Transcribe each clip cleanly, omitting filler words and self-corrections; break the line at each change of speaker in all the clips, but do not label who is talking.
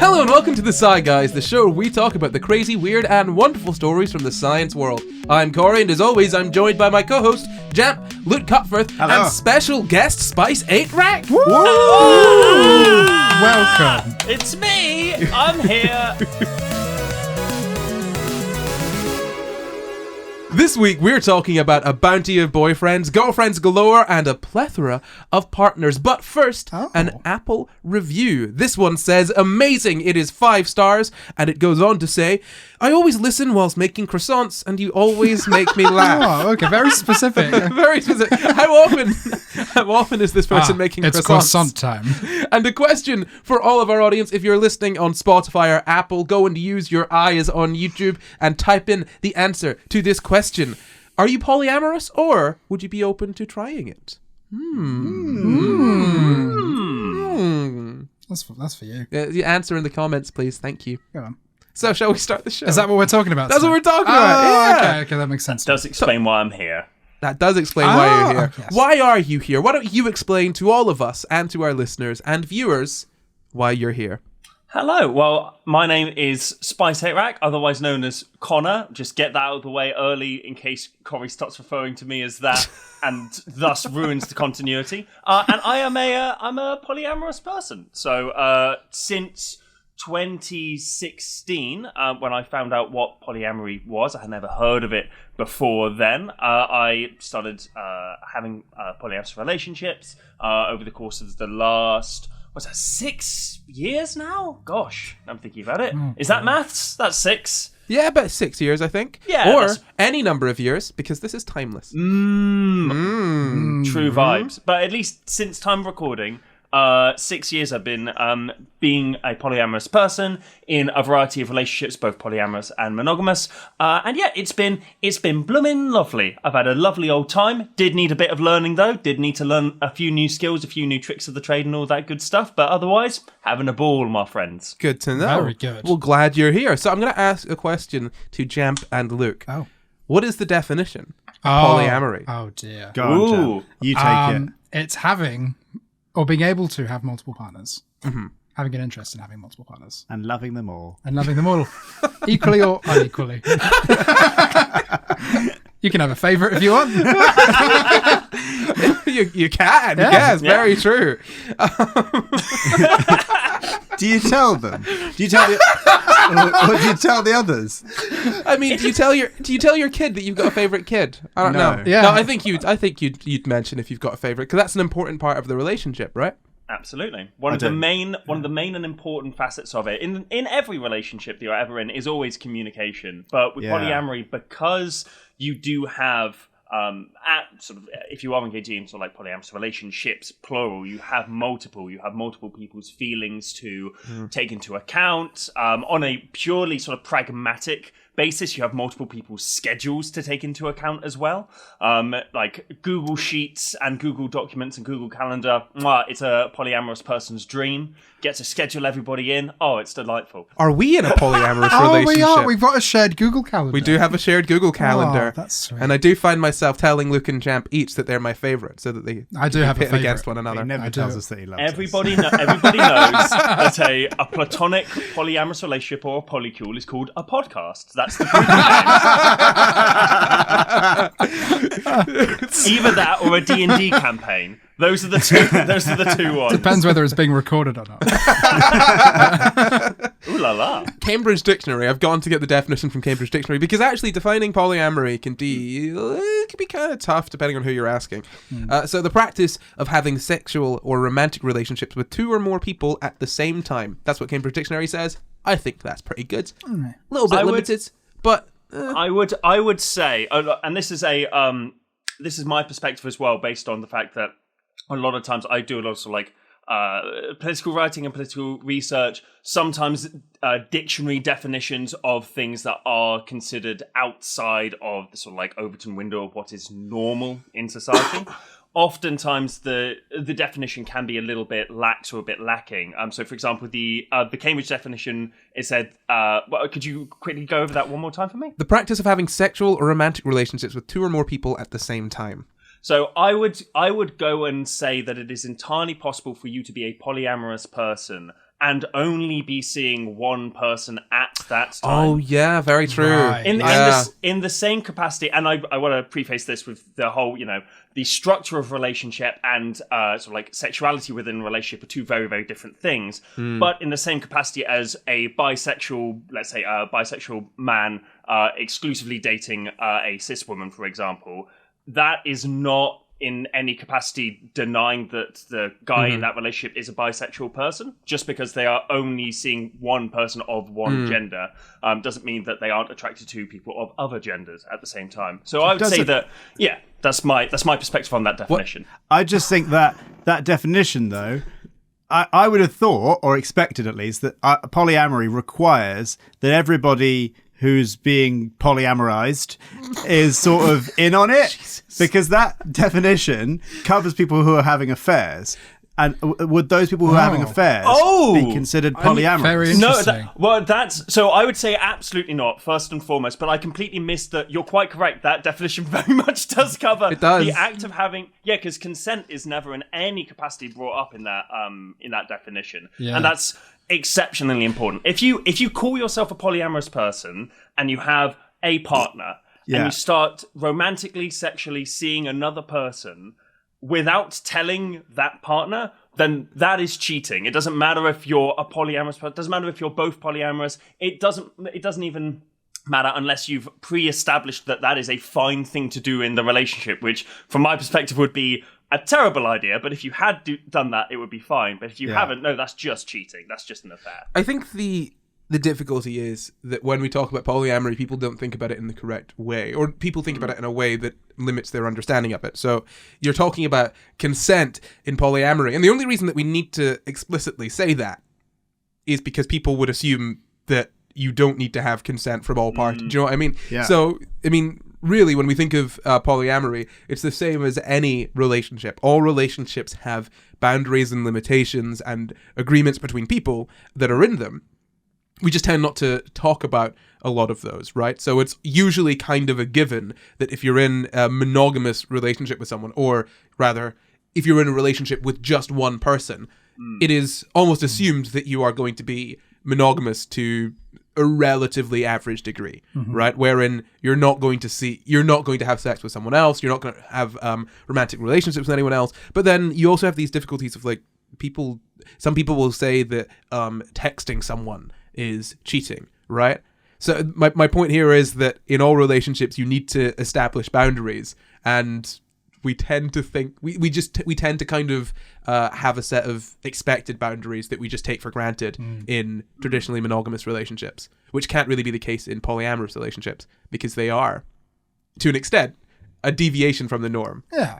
Hello and welcome to the SCI Guys, the show where we talk about the crazy, weird, and wonderful stories from the science world. I'm Corey, and as always, I'm joined by my co-host, Jamp, Luke Cutforth, and special guest, Spice8Rack.
Woo! Welcome.
It's me! I'm here!
This week, we're talking about a bounty of boyfriends, girlfriends galore, and a plethora of partners. But first, an Apple review. This one says, amazing, it is 5 stars, and it goes on to say, I always listen whilst making croissants, and you always make me laugh.
Oh, okay, very specific.
Very specific. How often is this person making croissants?
It's croissant time.
And a question for all of our audience, if you're listening on Spotify or Apple, go and use your eyes on YouTube and type in the answer to this question. Are you polyamorous, or would you be open to trying it?
That's for you.
The answer in the comments, please. Thank you.
Go on.
So, shall we start the show?
Is that what we're talking about?
That's
today?
what we're talking about. Yeah.
Okay, that makes sense.
Does explain why I'm here.
That does explain why you're here.
Yes.
Why are you here? Why don't you explain to all of us and to our listeners and viewers why you're here?
Hello, well, my name is Spice8Rack, otherwise known as Connor. Just get that out of the way early in case Corey starts referring to me as that and thus ruins the continuity. And I'm a polyamorous person. So since 2016, when I found out what polyamory was, I had never heard of it before then. I started having polyamorous relationships over the course of the last... Was that 6 years now? Gosh, I'm thinking about it. Is that maths? That's 6.
Yeah, about 6 years, I think.
Yeah,
or
that's...
any number of years, because this is timeless.
True vibes. But at least since time of recording, 6 years I've been being a polyamorous person in a variety of relationships, both polyamorous and monogamous. And yeah, it's been blooming lovely. I've had a lovely old time. Did need a bit of learning though. Did need to learn a few new skills, a few new tricks of the trade and all that good stuff. But otherwise, having a ball, my friends.
Good to know.
Very good.
Well, glad you're here. So I'm going to ask a question to Jamp and Luke.
Oh.
What is the definition of polyamory?
Oh, dear.
Go on, Jan. You take it.
It's having, or being able to have multiple partners. Mm-hmm. Having an interest in having multiple partners.
And loving them all.
And loving them all. Equally or unequally. You can have a favourite if you want.
You can. Yeah. Yes, very true.
Do you tell them? Do you tell the or do you tell the others?
I mean, do you tell your kid that you've got a favorite kid? I don't know.
Yeah.
No, I think you'd mention if you've got a favorite, because that's an important part of the relationship, right?
Absolutely. One of the main and important facets of it in every relationship that you're ever in is always communication. But with polyamory, because you do have if you are engaging in sort of like polyamorous relationships, plural, you have multiple people's feelings to take into account. On a purely sort of pragmatic basis, you have multiple people's schedules to take into account as well. Like Google Sheets and Google Documents and Google Calendar. It's a polyamorous person's dream. Get to schedule everybody in. Oh, it's delightful.
Are we in a polyamorous relationship?
We are. We've got a shared Google Calendar.
We do have a shared Google Calendar.
Oh, that's sweet.
And I do find myself telling Luke and Jamp each that they're my favourite, so that they
I do have
pit
a favourite
against one another.
He never tells us that he loves
everybody knows that a platonic polyamorous relationship or a polycule is called a podcast. That's the either that or a D&D campaign. Those are the two ones.
Depends whether it's being recorded or not.
Ooh la la.
Cambridge Dictionary. I've gone to get the definition from Cambridge Dictionary, because actually defining polyamory can be kind of tough depending on who you're asking. So the practice of having sexual or romantic relationships with 2 or more people at the same time. That's what Cambridge Dictionary says. I think that's pretty good. A little bit limited, but
I would say, and this is my perspective as well, based on the fact that a lot of times I do a lot of like political writing and political research, sometimes dictionary definitions of things that are considered outside of the sort of like Overton window of what is normal in society. Oftentimes the definition can be a little bit lax or a bit lacking. So, for example, the Cambridge definition, it said, could you quickly go over that one more time for me?
The practice of having sexual or romantic relationships with 2 or more people at the same time.
So I would go and say that it is entirely possible for you to be a polyamorous person and only be seeing one person at that time.
Oh yeah, very true.
Right.
In the same capacity, and I want to preface this with the whole, the structure of relationship and sort of like sexuality within a relationship are two very, very different things. But in the same capacity as a bisexual, let's say a bisexual man exclusively dating a cis woman, for example, that is not in any capacity denying that the guy in that relationship is a bisexual person. Just because they are only seeing one person of one gender doesn't mean that they aren't attracted to people of other genders at the same time. So I would say that, that's my perspective on that definition.
I just think that definition, though, I would have thought, or expected at least, that polyamory requires that everybody who's being polyamorized is sort of in on it. Jesus. Because that definition covers people who are having affairs. And would those people who are having affairs be considered polyamorous?
Very interesting.
So I would say absolutely not, first and foremost, but I completely missed that. You're quite correct. That definition very much does cover the act of having, because consent is never in any capacity brought up in that definition. Yeah. And that's exceptionally important. If you call yourself a polyamorous person and you have a partner and you start romantically, sexually seeing another person without telling that partner, then that is cheating. It doesn't matter if you're a polyamorous person. It doesn't matter if you're both polyamorous. It doesn't even matter unless you've pre-established that is a fine thing to do in the relationship, which from my perspective would be a terrible idea. But if you had done that, it would be fine. But if you haven't, no, that's just cheating. That's just an affair.
I think the difficulty is that when we talk about polyamory, people don't think about it in the correct way, or people think about it in a way that limits their understanding of it. So you're talking about consent in polyamory, and the only reason that we need to explicitly say that is because people would assume that you don't need to have consent from all parties. Do you know what I mean? Yeah. So, I mean, really, when we think of polyamory, it's the same as any relationship. All relationships have boundaries and limitations and agreements between people that are in them. We just tend not to talk about a lot of those, right? So it's usually kind of a given that if you're in a monogamous relationship with someone, or rather, if you're in a relationship with just one person, it is almost assumed that you are going to be monogamous to a relatively average degree, right? Wherein you're not going to have sex with someone else, you're not going to have romantic relationships with anyone else, but then you also have these difficulties of like some people will say that texting someone is cheating, right? So my point here is that in all relationships you need to establish boundaries, and we tend to think we tend to kind of have a set of expected boundaries that we just take for granted in traditionally monogamous relationships, which can't really be the case in polyamorous relationships because they are, to an extent, a deviation from the norm.
Yeah.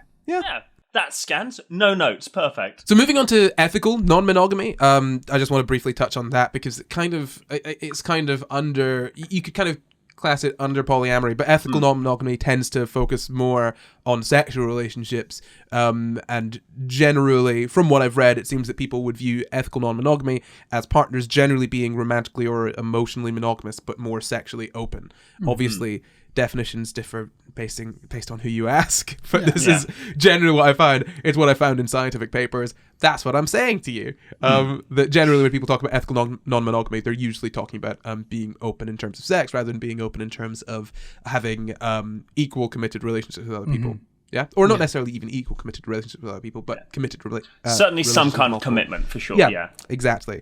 That scans. No notes. Perfect.
So moving on to ethical non-monogamy, I just want to briefly touch on that because it's kind of under, you could kind of class it under polyamory, but ethical non-monogamy tends to focus more on sexual relationships, and generally, from what I've read, it seems that people would view ethical non-monogamy as partners generally being romantically or emotionally monogamous, but more sexually open. Obviously, definitions differ based on who you ask, but this is generally what I find. It's what I found in scientific papers. That's what I'm saying to you. That generally when people talk about ethical non-monogamy, they're usually talking about being open in terms of sex rather than being open in terms of having equal committed relationships with other people. Yeah, or not necessarily even equal committed relationships with other people, but committed
certainly some kind of commitment for sure. Yeah,
exactly.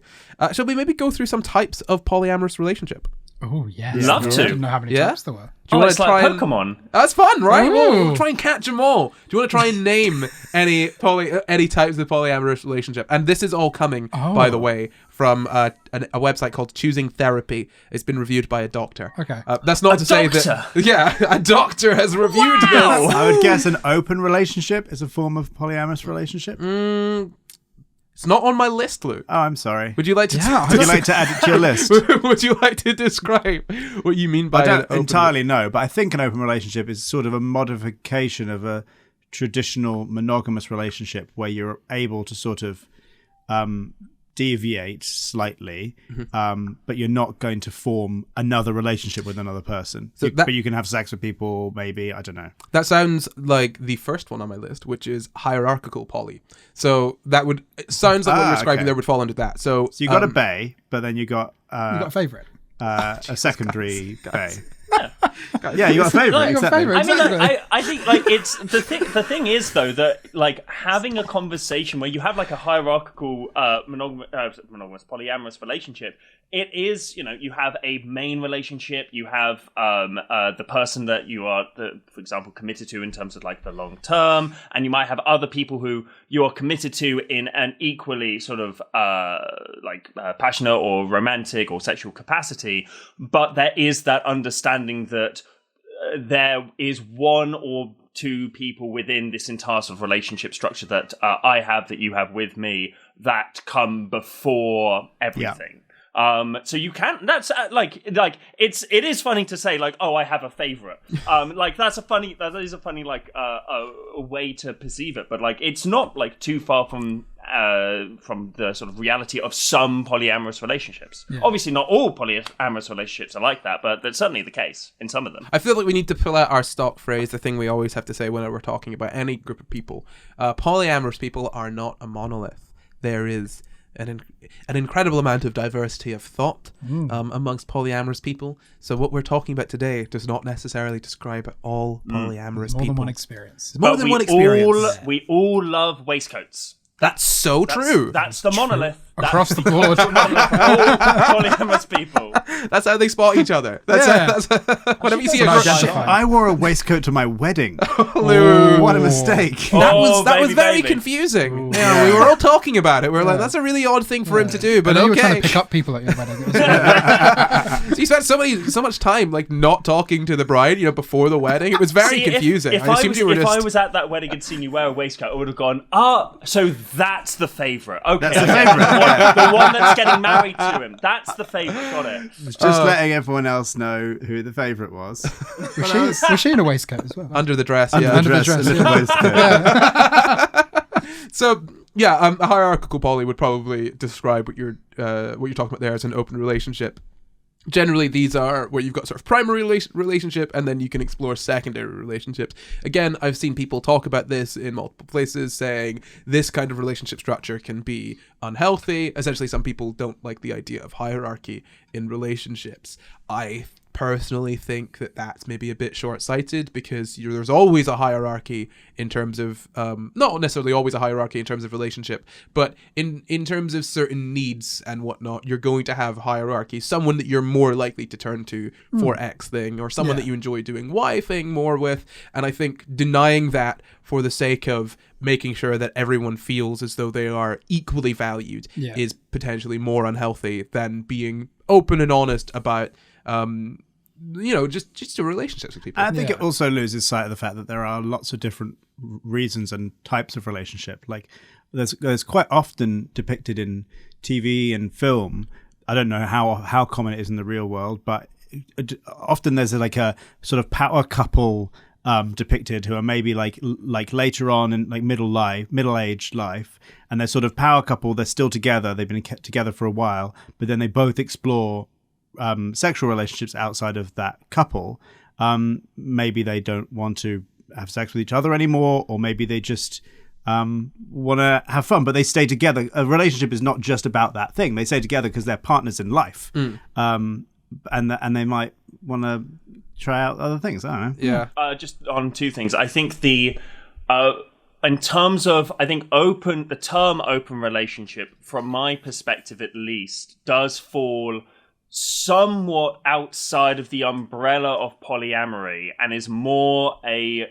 Shall we maybe go through some types of polyamorous relationship?
Oh, yes.
Love to.
I didn't know how many types there were.
It's like Pokemon.
That's fun, right? We'll try and catch them all. Do you want to try and name any types of polyamorous relationship? And this is all coming, by the way, from a website called Choosing Therapy. It's been reviewed by a doctor.
Okay.
That's not to say that... Yeah, a doctor has reviewed this.
I would guess an open relationship is a form of polyamorous relationship.
It's not on my list, Luke.
Oh, I'm sorry.
Would you like to?
Would you like to add it to your list?
Would you like to describe what you mean by?
I don't entirely know, but I think an open relationship is sort of a modification of a traditional monogamous relationship where you're able to sort of deviate slightly, but you're not going to form another relationship with another person. But you can have sex with people, maybe. I don't know.
That sounds like the first one on my list, which is hierarchical poly. So that would sounds like what you're describing there would fall under that. So
you got a bae, but then you got
you got a favourite.
A secondary bae.
Yeah,
you got a favourite. Exactly.
I mean, I think like it's the thing is though that like having a conversation where you have like a hierarchical monogamous polyamorous relationship. It is, you have a main relationship. You have the person that you are, for example, committed to in terms of like the long term, and you might have other people who you are committed to in an equally sort of passionate or romantic or sexual capacity. But there is that understanding that there is one or two people within this entire sort of relationship structure that I have, that you have with me, that come before everything. So you can. That's it is funny to say like, oh, I have a favorite. That is a funny a way to perceive it, but like it's not like too far from the sort of reality of some polyamorous relationships. Yeah. Obviously, not all polyamorous relationships are like that, but that's certainly the case in some of them.
I feel like we need to pull out our stock phrase, the thing we always have to say whenever we're talking about any group of people. Polyamorous people are not a monolith. There is an incredible amount of diversity of thought amongst polyamorous people. So what we're talking about today does not necessarily describe all polyamorous people.
More than one experience.
More than one experience.
We all love waistcoats.
That's so true.
That's the monolith.
Across the board.
Polyamorous people.
That's how they spot each other. That's whenever you see a group.
I wore a waistcoat to my wedding.
Ooh.
What a mistake.
That was very confusing. Yeah, we were all talking about it. We were like, that's a really odd thing for him to do, but
you
okay.
were trying to pick up people at your wedding.
So you spent so much time like not talking to the bride, before the wedding. It was very confusing.
If I was at that wedding and seen you wear a waistcoat, I would have gone, so that's the favourite. Okay.
That's the favourite.
The one that's getting married to him. That's the favourite. Got it.
Just letting everyone else know who the favourite was.
Was she in a waistcoat as well?
Under the dress,
Under the dress, a little waistcoat.
So yeah, a hierarchical poly would probably describe what you're talking about there as an open relationship. Generally, these are where you've got sort of primary relationship, and then you can explore secondary relationships. Again, I've seen people talk about this in multiple places, saying this kind of relationship structure can be unhealthy. Essentially, some people don't like the idea of hierarchy in relationships. I personally think that that's maybe a bit short-sighted, because there's always a hierarchy in terms of not necessarily always a hierarchy in terms of relationship, but in terms of certain needs and whatnot, you're going to have hierarchy. Someone that you're more likely to turn to for X thing, or someone that you enjoy doing Y thing more with. And I think denying that for the sake of making sure that everyone feels as though they are equally valued is potentially more unhealthy than being open and honest about just your relationships with people.
I think it also loses sight of the fact that there are lots of different reasons and types of relationship. Like there's quite often depicted in TV and film. I don't know how common it is in the real world, but often there's like a sort of power couple depicted who are maybe like later on in like middle-aged life, and they're sort of power couple. They're still together. They've been together for a while, but then they both explore sexual relationships outside of that couple. Maybe they don't want to have sex with each other anymore, or maybe they just want to have fun, but they stay together. A relationship is not just about that thing. They stay together because they're partners in life, and they might want to try out other things. I don't know.
Yeah.
Just on two things. I think in terms of, the term open relationship, from my perspective at least, does fall somewhat outside of the umbrella of polyamory, and is more a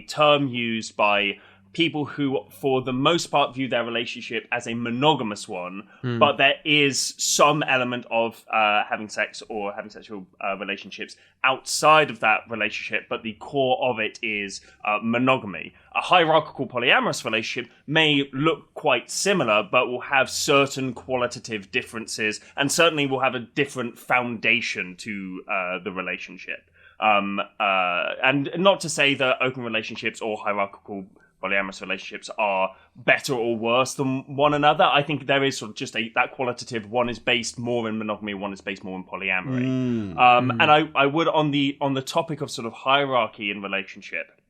term used by people who, for the most part, view their relationship as a monogamous one, but there is some element of having sex or having sexual relationships outside of that relationship, but the core of it is monogamy. A hierarchical polyamorous relationship may look quite similar, but will have certain qualitative differences, and certainly will have a different foundation to the relationship. And not to say that open relationships or hierarchical polyamorous relationships are better or worse than one another. I think there is sort of just that qualitative. One is based more in monogamy, one is based more in polyamory. And I would on the topic of sort of hierarchy in relationship,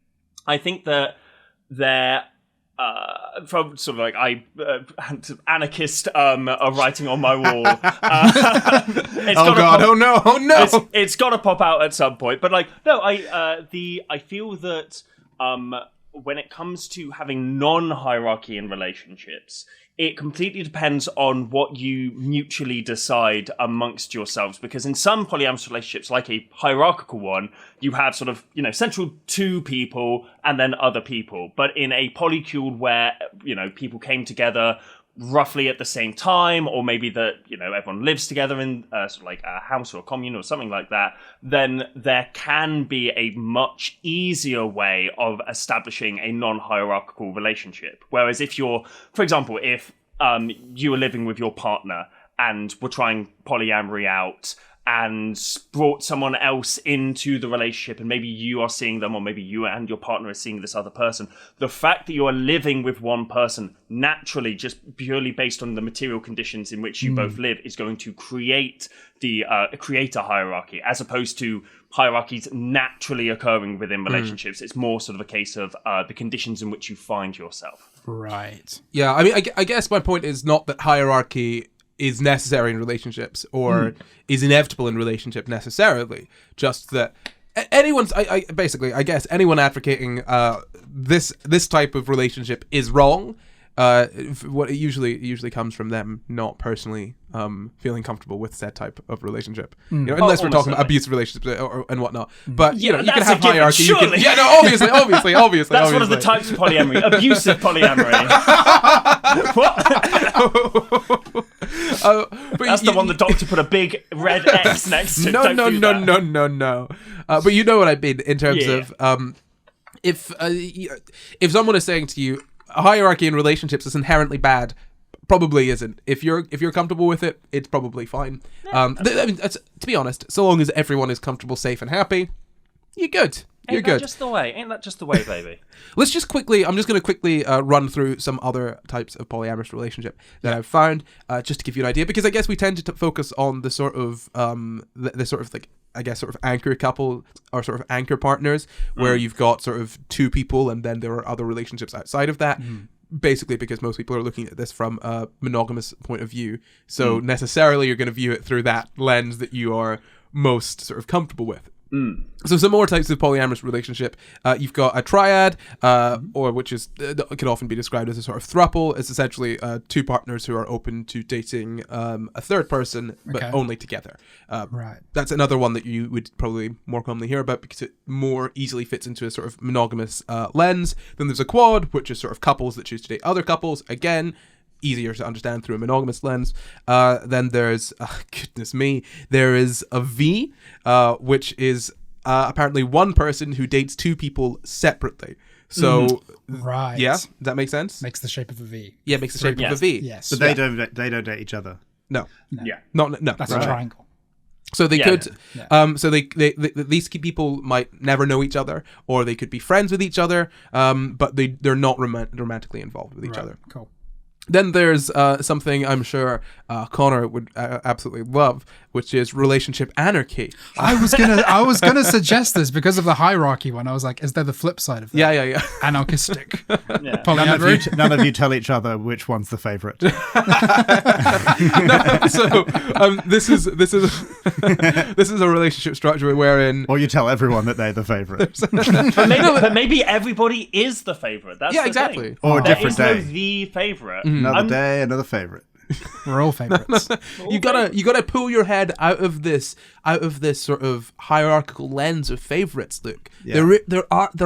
I think that there. From sort of like anarchist writing on my wall.
Oh no!
It's got to pop out at some point. But like, no, I feel that when it comes to having non-hierarchy in relationships, it completely depends on what you mutually decide amongst yourselves. Because in some polyamorous relationships, like a hierarchical one, you have sort of, central two people and then other people. But in a polycule where, people came together roughly at the same time, or maybe that, everyone lives together in sort of like a house or a commune or something like that, then there can be a much easier way of establishing a non-hierarchical relationship. Whereas if you're, for example, if you were living with your partner and were trying polyamory out and brought someone else into the relationship, and maybe you are seeing them, or maybe you and your partner are seeing this other person, the fact that you are living with one person naturally, just purely based on the material conditions in which you both live, is going to create a hierarchy, as opposed to hierarchies naturally occurring within relationships. It's more sort of a case of the conditions in which you find yourself.
Right.
Yeah, I mean, I guess my point is not that hierarchy is necessary in relationships or is inevitable in relationship necessarily, just that I guess anyone advocating this type of relationship is wrong. What it usually comes from them not personally feeling comfortable with said type of relationship, unless we're talking about abusive relationships and whatot. But you can have hierarchy. Obviously.
That's one of the types of polyamory. Abusive polyamory. That's the one the doctor put a big red X next to.
No. But you know what I mean in terms of if someone is saying to you, a hierarchy in relationships is inherently bad, probably isn't. If you're comfortable with it, it's probably fine. I mean, to be honest, so long as everyone is comfortable, safe, and happy, you're good. You're good.
Ain't that just the way, baby?
I'm just going to quickly run through some other types of polyamorous relationship that I've found, just to give you an idea, because I guess we tend to focus on the sort of the sort of like, I guess, sort of anchor couple or sort of anchor partners, where you've got sort of two people and then there are other relationships outside of that. Basically because most people are looking at this from a monogamous point of view. So necessarily you're going to view it through that lens that you are most sort of comfortable with. So some more types of polyamorous relationship. You've got a triad, or which is can often be described as a sort of throuple. It's essentially two partners who are open to dating a third person, but only together.
Right.
That's another one that you would probably more commonly hear about because it more easily fits into a sort of monogamous lens. Then there's a quad, which is sort of couples that choose to date other couples. Again, easier to understand through a monogamous lens. Then there's, goodness me, there is a V, which is apparently one person who dates two people separately. So,
right.
Yeah, does that make sense?
Makes the shape of a V.
Yeah, makes the shape of a V.
Yes.
But they don't date each other.
No.
Yeah.
No.
That's a triangle.
So they could, so they these people might never know each other, or they could be friends with each other, but they're not romantically involved with each other.
Cool.
Then there's something I'm sure Connor would absolutely love, which is relationship anarchy.
I was gonna suggest this because of the hierarchy one. I was like, is there the flip side of that?
Yeah.
Anarchistic.
None of you tell each other which one's the favourite.
This is a relationship structure wherein,
or you tell everyone that they're the favourite.
but maybe everybody is the favourite. That's
exactly.
Thing.
Or a different day.
There is no the favourite.
Another day, another favourite.
We're all favourites.
You gotta pull your head out of this sort of hierarchical lens of favourites, Luke. Yeah. There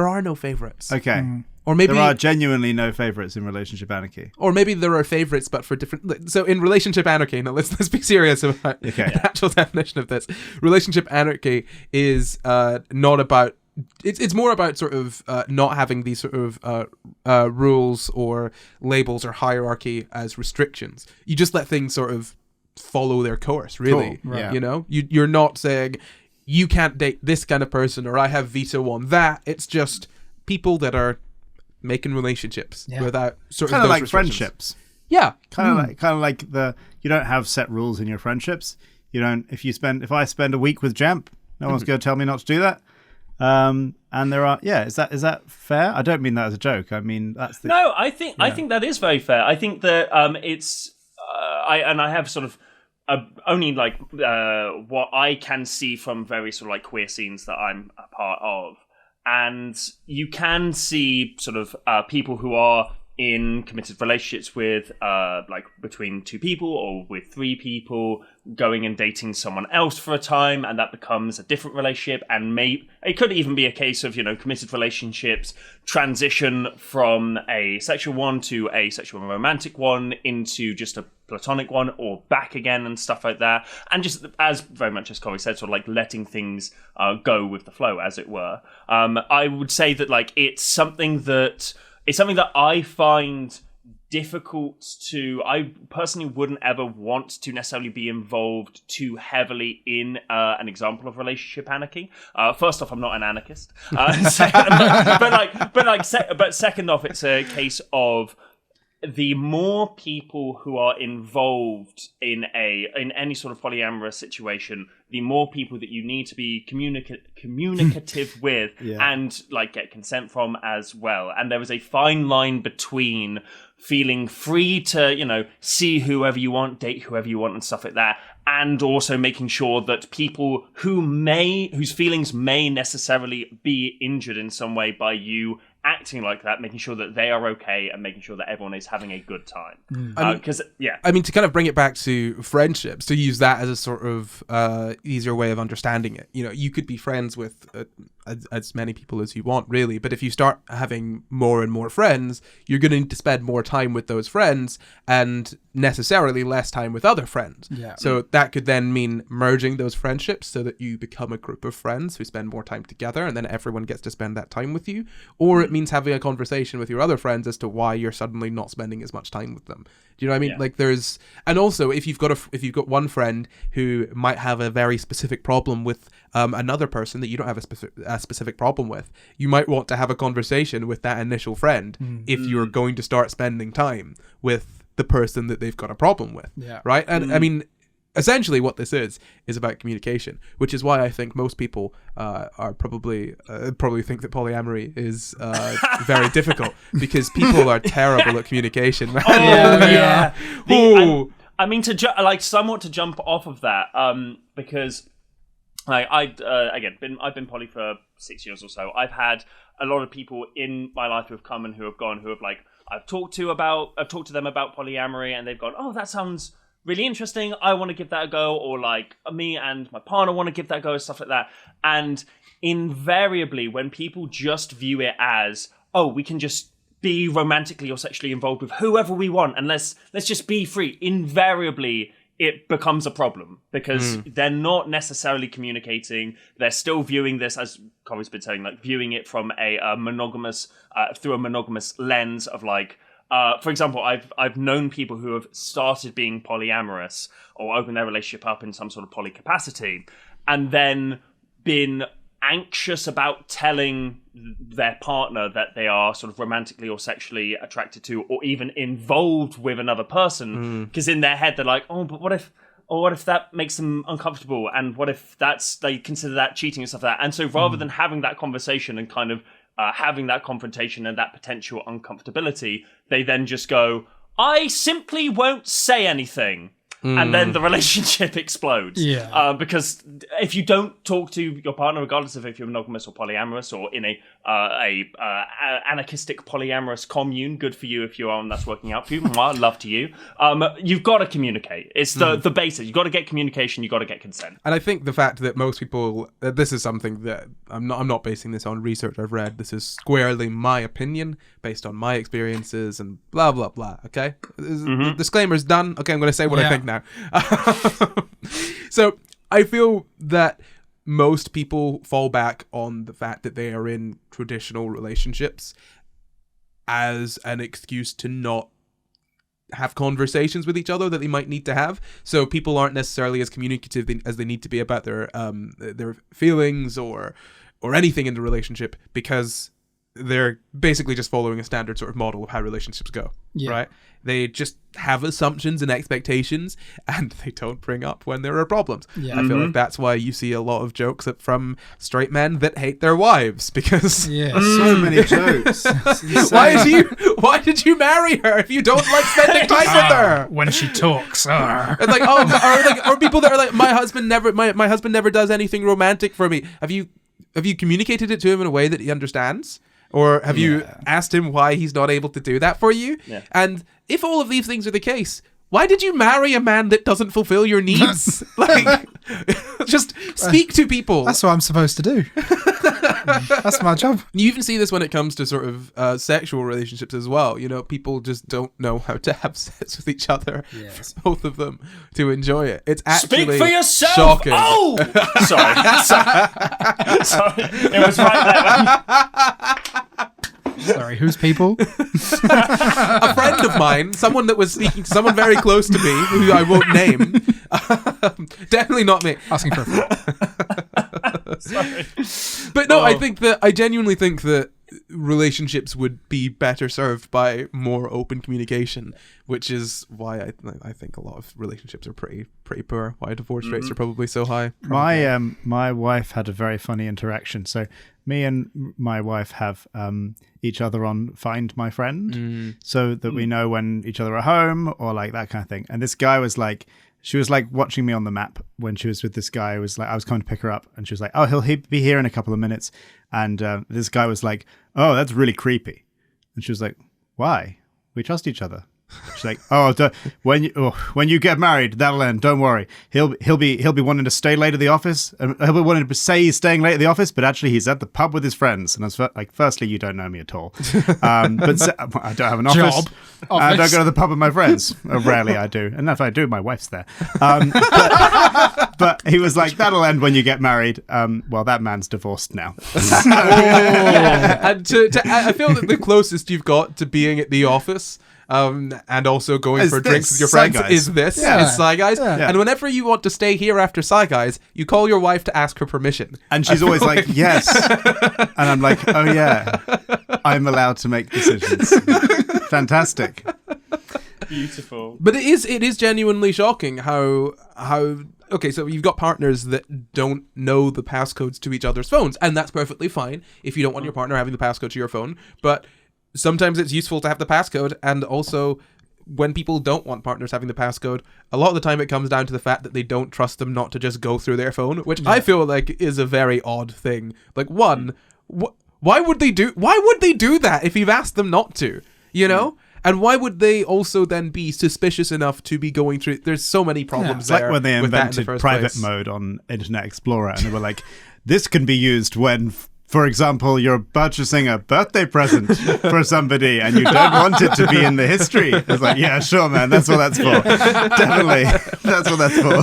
are no favourites.
Okay.
Or maybe
there are genuinely no favourites in relationship anarchy.
Or maybe there are favourites, but for different. So in relationship anarchy, now let's be serious about the actual definition of this. Relationship anarchy is not about. It's more about sort of not having these sort of rules or labels or hierarchy as restrictions. You just let things sort of follow their course, really.
Cool. Right.
You know, you're not saying you can't date this kind of person or I have veto on that. It's just people that are making relationships
Yeah.
without sort
Kind
of
of
those
like
restrictions.
friendships.
Yeah.
Kind of like you don't have set rules in your friendships. You don't. If I spend a week with Jamp, no one's going to tell me not to do that. And there are, is that fair? I don't mean that as a joke. I mean that's the.
No, I think that is very fair. I think that it's I have sort of only like what I can see from very sort of like queer scenes that I'm a part of, and you can see sort of people who are in committed relationships with like between two people or with three people going and dating someone else for a time, and that becomes a different relationship. And it could even be a case of, committed relationships transition from a sexual one to a sexual and romantic one into just a platonic one, or back again and stuff like that. And just as very much as Corey said, sort of like letting things go with the flow, as it were. I would say that like it's something that I find difficult to. I personally wouldn't ever want to necessarily be involved too heavily in an example of relationship anarchy. First off, I'm not an anarchist. But second off, it's a case of the more people who are involved in any sort of polyamorous situation, the more people that you need to be communicative with and like get consent from as well. And there is a fine line between feeling free to, see whoever you want, date whoever you want and stuff like that, and also making sure that people whose feelings may necessarily be injured in some way by you acting like that, making sure that they are okay and making sure that everyone is having a good time. I mean,
to kind of bring it back to friendships, to use that as a sort of easier way of understanding it. You could be friends with as many people as you want, really, but if you start having more and more friends, you're going to need to spend more time with those friends and necessarily less time with other friends.
Yeah.
So that could then mean merging those friendships so that you become a group of friends who spend more time together, and then everyone gets to spend that time with you. Or it means having a conversation with your other friends as to why you're suddenly not spending as much time with them. Do you know what I mean?
Yeah.
Like and also if you've got one friend who might have a very specific problem with another person that you don't have a specific problem with, you might want to have a conversation with that initial friend if you're going to start spending time with the person that they've got a problem with.
Yeah.
Right? And I mean, essentially what this is about communication, which is why I think most people are probably think that polyamory is very difficult, because people are terrible at communication, man.
Yeah. I mean, somewhat to jump off of that, because I've been poly for 6 years or so. I've had a lot of people in my life who have come and who have gone, who have like I've talked to them about polyamory, and they've gone, oh, that sounds really interesting, I want to give that a go, or like me and my partner want to give that a go, and stuff like that. And invariably, when people just view it as, oh, we can just be romantically or sexually involved with whoever we want, and let's just be free, invariably it becomes a problem, because they're not necessarily communicating. They're still viewing this, as Corey's been saying, like viewing it from a monogamous through a monogamous lens of like. For example, I've known people who have started being polyamorous or opened their relationship up in some sort of poly capacity, and then been anxious about telling their partner that they are sort of romantically or sexually attracted to, or even involved with another person, because in their head they're like, oh, but what if that makes them uncomfortable, and what if they consider that cheating and stuff like that. And so rather than having that conversation and kind of having that confrontation and that potential uncomfortability, they then just go, I simply won't say anything. And then the relationship explodes.
Yeah.
Because if you don't talk to your partner, regardless of if you're monogamous or polyamorous or in a anarchistic polyamorous commune, good for you if you are, and that's working out for you. Love to you. You've got to communicate. It's the basis. You've got to get communication. You've got to get consent.
And I think the fact that most people, this is something that I'm not basing this on research I've read. This is squarely my opinion based on my experiences and blah blah blah. Okay, the disclaimer's done. Okay, I'm going to say what I think now. So I feel that most people fall back on the fact that they are in traditional relationships as an excuse to not have conversations with each other that they might need to have. So people aren't necessarily as communicative as they need to be about their feelings or anything in the relationship, because they're basically just following a standard sort of model of how relationships go, right? They just have assumptions and expectations, and they don't bring up when there are problems.
Yeah.
I feel like that's why you see a lot of jokes from straight men that hate their wives, because
so many jokes.
why did you marry her if you don't like spending time with her?
When she talks.
It's like, or people that are like, my husband never does anything romantic for me. Have you communicated it to him in a way that he understands? Or have you asked him why he's not able to do that for you? Yeah. And if all of these things are the case, why did you marry a man that doesn't fulfill your needs? Like, just speak to people.
That's what I'm supposed to do. That's my job.
You even see this when it comes to sort of sexual relationships as well. You know, people just don't know how to have sex with each other.
Yes.
Both of them to enjoy it. It's actually
Speak for yourself.
Shocking.
Oh, sorry. It was right there.
Sorry, who's people?
A friend of mine, someone that was speaking to someone very close to me, who I won't name. Definitely not me.
Asking for a friend.
Sorry. But no, I genuinely think that relationships would be better served by more open communication, which is why I think a lot of relationships are pretty poor. Why divorce rates are probably so high.
My wife had a very funny interaction. So me and my wife have each other on Find My Friend, so that we know when each other are home or like that kind of thing. And this guy was like, she was like watching me on the map when she was with this guy. I was coming to pick her up, and she was like, "Oh, he'll be here in a couple of minutes." And this guy was like, "Oh, that's really creepy." And she was like, "Why? We trust each other." She's like, when you get married, that'll end. Don't worry. He'll be wanting to stay late at the office, and he'll be wanting to say he's staying late at the office, but actually he's at the pub with his friends. And I was like, firstly, you don't know me at all. But I don't have an office. I don't go to the pub with my friends. Rarely I do, and if I do, my wife's there. But he was like, that'll end when you get married. Well, that man's divorced now.
And I feel that the closest you've got to being at the office, and also going for drinks with your friends, is SCI Guys. Yeah. And whenever you want to stay here after SCI Guys, you call your wife to ask her permission.
And she's always like, yes. And I'm like, oh yeah, I'm allowed to make decisions. Fantastic.
Beautiful.
But it is genuinely shocking how okay, so you've got partners that don't know the passcodes to each other's phones, and that's perfectly fine if you don't want your partner having the passcode to your phone, but sometimes it's useful to have the passcode. And also, when people don't want partners having the passcode, a lot of the time it comes down to the fact that they don't trust them not to just go through their phone, which I feel like is a very odd thing. Like, one, why would they do that if you've asked them not to, you know? And why would they also then be suspicious enough to be going through? There's so many problems there.
It's like when they invented private mode on Internet Explorer, and they were like, this can be used when, for example, you're purchasing a birthday present for somebody and you don't want it to be in the history. It's like, yeah, sure, man, that's what that's for. Definitely, that's what that's for.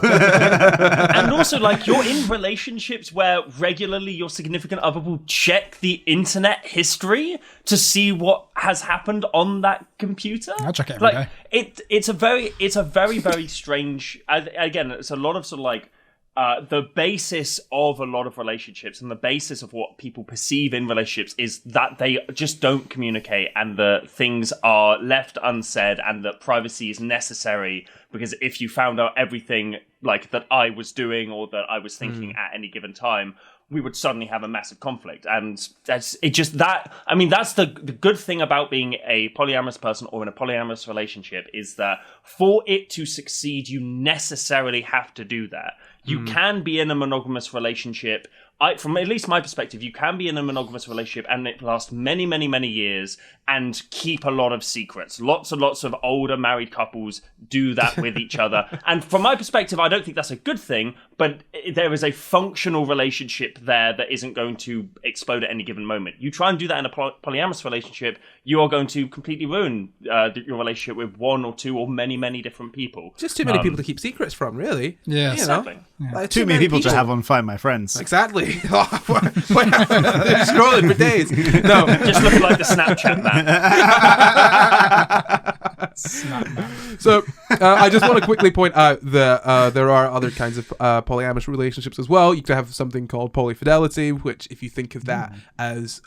And also, like, you're in relationships where regularly your significant other will check the internet history to see what has happened on that computer.
I check it every day.
It's a very, very strange. Again, it's a lot of sort of like. The basis of a lot of relationships and the basis of what people perceive in relationships is that they just don't communicate, and that things are left unsaid, and that privacy is necessary, because if you found out everything like that I was doing or that I was thinking at any given time, we would suddenly have a massive conflict. And that's the good thing about being a polyamorous person or in a polyamorous relationship, is that for it to succeed, you necessarily have to do that. You can be in a monogamous relationship. From at least my perspective, you can be in a monogamous relationship and it lasts many, many, many years and keep a lot of secrets. Lots and lots of older married couples do that with each other. And from my perspective, I don't think that's a good thing, but there is a functional relationship there that isn't going to explode at any given moment. You try and do that in a polyamorous relationship, you are going to completely ruin your relationship with one or two or many, many different people.
Just too many people to keep secrets from, really.
Yeah,
exactly.
Like,
too many people to have on Find My Friends.
Exactly. Scrolling for days. No,
just looking like the Snapchat man.
So I just want to quickly point out that there are other kinds of polyamorous relationships as well. You could have something called polyfidelity, which, if you think of that as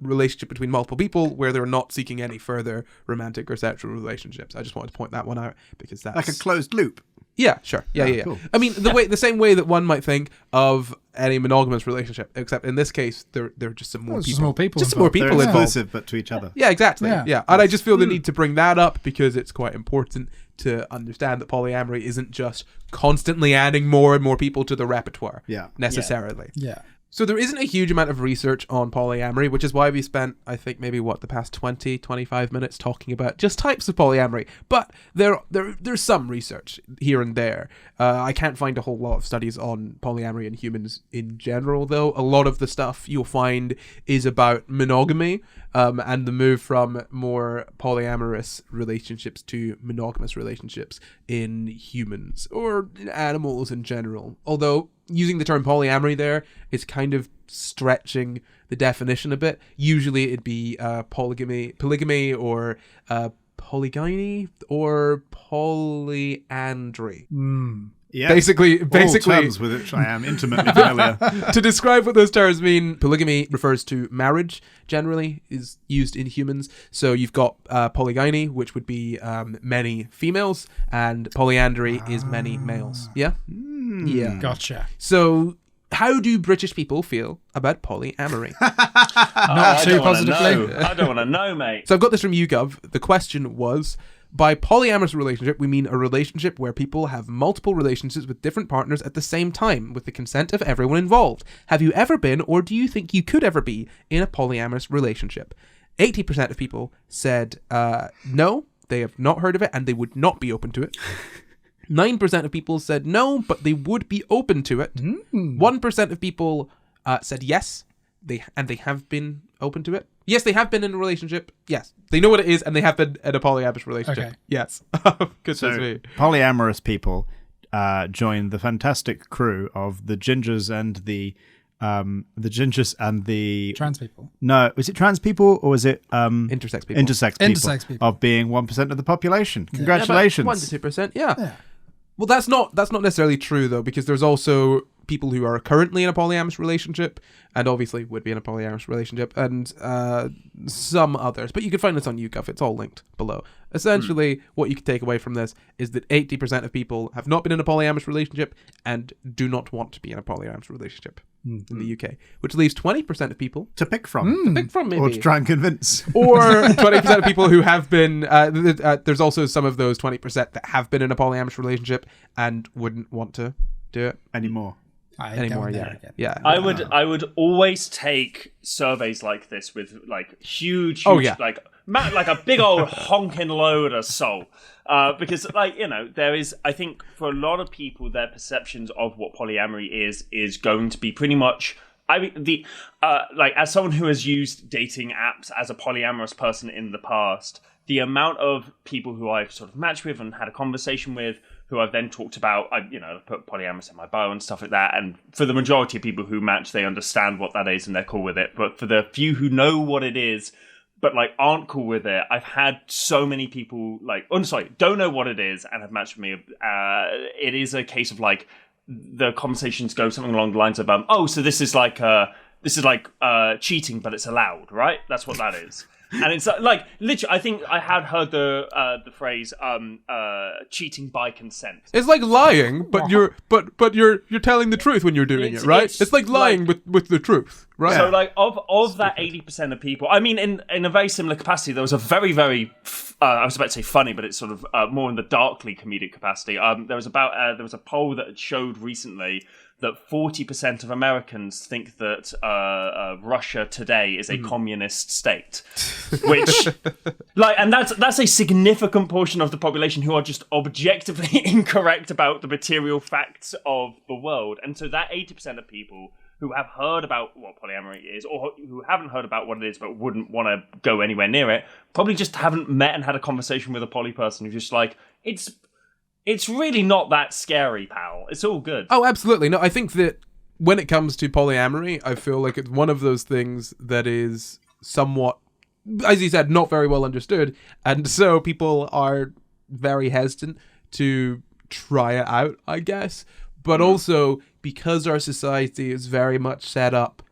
relationship between multiple people where they're not seeking any further romantic or sexual relationships. I just wanted to point that one out because that's
Like a closed loop.
Yeah, sure. Yeah.
Cool.
I mean, the same way that one might think of any monogamous relationship, except in this case, there are just some more people.
Just more people.
Just some more people
They're
involved.
exclusive, but to each other.
Yeah, exactly.
Yeah.
Yeah. And I just feel the need to bring that up because it's quite important to understand that polyamory isn't just constantly adding more and more people to the repertoire.
Yeah.
Necessarily.
Yeah.
So there isn't a huge amount of research on polyamory, which is why we spent, I think, maybe the past 20, 25 minutes talking about just types of polyamory. But there's some research here and there. I can't find a whole lot of studies on polyamory in humans in general, though. A lot of the stuff you'll find is about monogamy and the move from more polyamorous relationships to monogamous relationships in humans or in animals in general. Although using the term polyamory there is kind of stretching the definition a bit. Usually it'd be polygamy or polygyny or polyandry.
Yeah.
Basically,
All terms with which I am intimately familiar.
to describe what those terms mean, polygamy refers to marriage, generally, is used in humans. So you've got polygyny, which would be many females, and polyandry is many males. Yeah? Yeah.
Gotcha.
So how do British people feel about polyamory?
Not too positively.
I don't want to know, mate.
So I've got this from YouGov. The question was, by polyamorous relationship, we mean a relationship where people have multiple relationships with different partners at the same time, with the consent of everyone involved. Have you ever been, or do you think you could ever be, in a polyamorous relationship? 80% of people said no, they have not heard of it, and they would not be open to it. 9% of people said no, but they would be open to it. 1% of people said yes, they have been open to it. Yes, they have been in a relationship. Yes, they know what it is, and they have been in a polyamorous relationship.
Okay.
Yes. Goodness me.
Polyamorous people joined the fantastic crew of the gingers and the
Trans people.
No, was it trans people or was it
Intersex people.
Intersex people of being 1% of the population. Congratulations.
1 to 2%. Yeah. Well, that's not necessarily true though, because there's also people who are currently in a polyamorous relationship and obviously would be in a polyamorous relationship, and some others. But you can find this on YouGov. It's all linked below. Essentially, what you can take away from this is that 80% of people have not been in a polyamorous relationship and do not want to be in a polyamorous relationship in the UK, which leaves 20% of people
to pick from.
Maybe.
Or to try and convince.
Or 20% of people who have been, there's also some of those 20% that have been in a polyamorous relationship and wouldn't want to do it
anymore.
Yeah.
I would always take surveys like this with like huge like a big old honking load of soul, because there is, I think for a lot of people, their perceptions of what polyamory is going to be pretty much. I mean, as someone who has used dating apps as a polyamorous person in the past, the amount of people who I've sort of matched with and had a conversation with, who I've then talked about, I put polyamorous in my bio and stuff like that. And for the majority of people who match, they understand what that is and they're cool with it. But for the few who know what it is, but aren't cool with it, I've had so many people don't know what it is and have matched with me. It is a case of the conversations go something along the lines of, so this is like cheating, but it's allowed, right? That's what that is. And it's literally, I think I had heard the phrase cheating by consent.
It's like lying, but you're telling the truth when you're doing it, right? It's like lying with the truth, right?
So of that 80% of people, I mean, in a very similar capacity, there was a very, very I was about to say funny, but it's sort of more in the darkly comedic capacity. There was a poll that showed recently that 40% of Americans think that Russia today is a communist state, which, and that's a significant portion of the population who are just objectively incorrect about the material facts of the world. And so that 80% of people who have heard about what polyamory is, or who haven't heard about what it is but wouldn't want to go anywhere near it, probably just haven't met and had a conversation with a poly person who's just it's really not that scary, pal. It's all good.
Oh, absolutely. No, I think that when it comes to polyamory, I feel like it's one of those things that is somewhat, as you said, not very well understood. And so people are very hesitant to try it out, I guess. But also, because our society is very much set up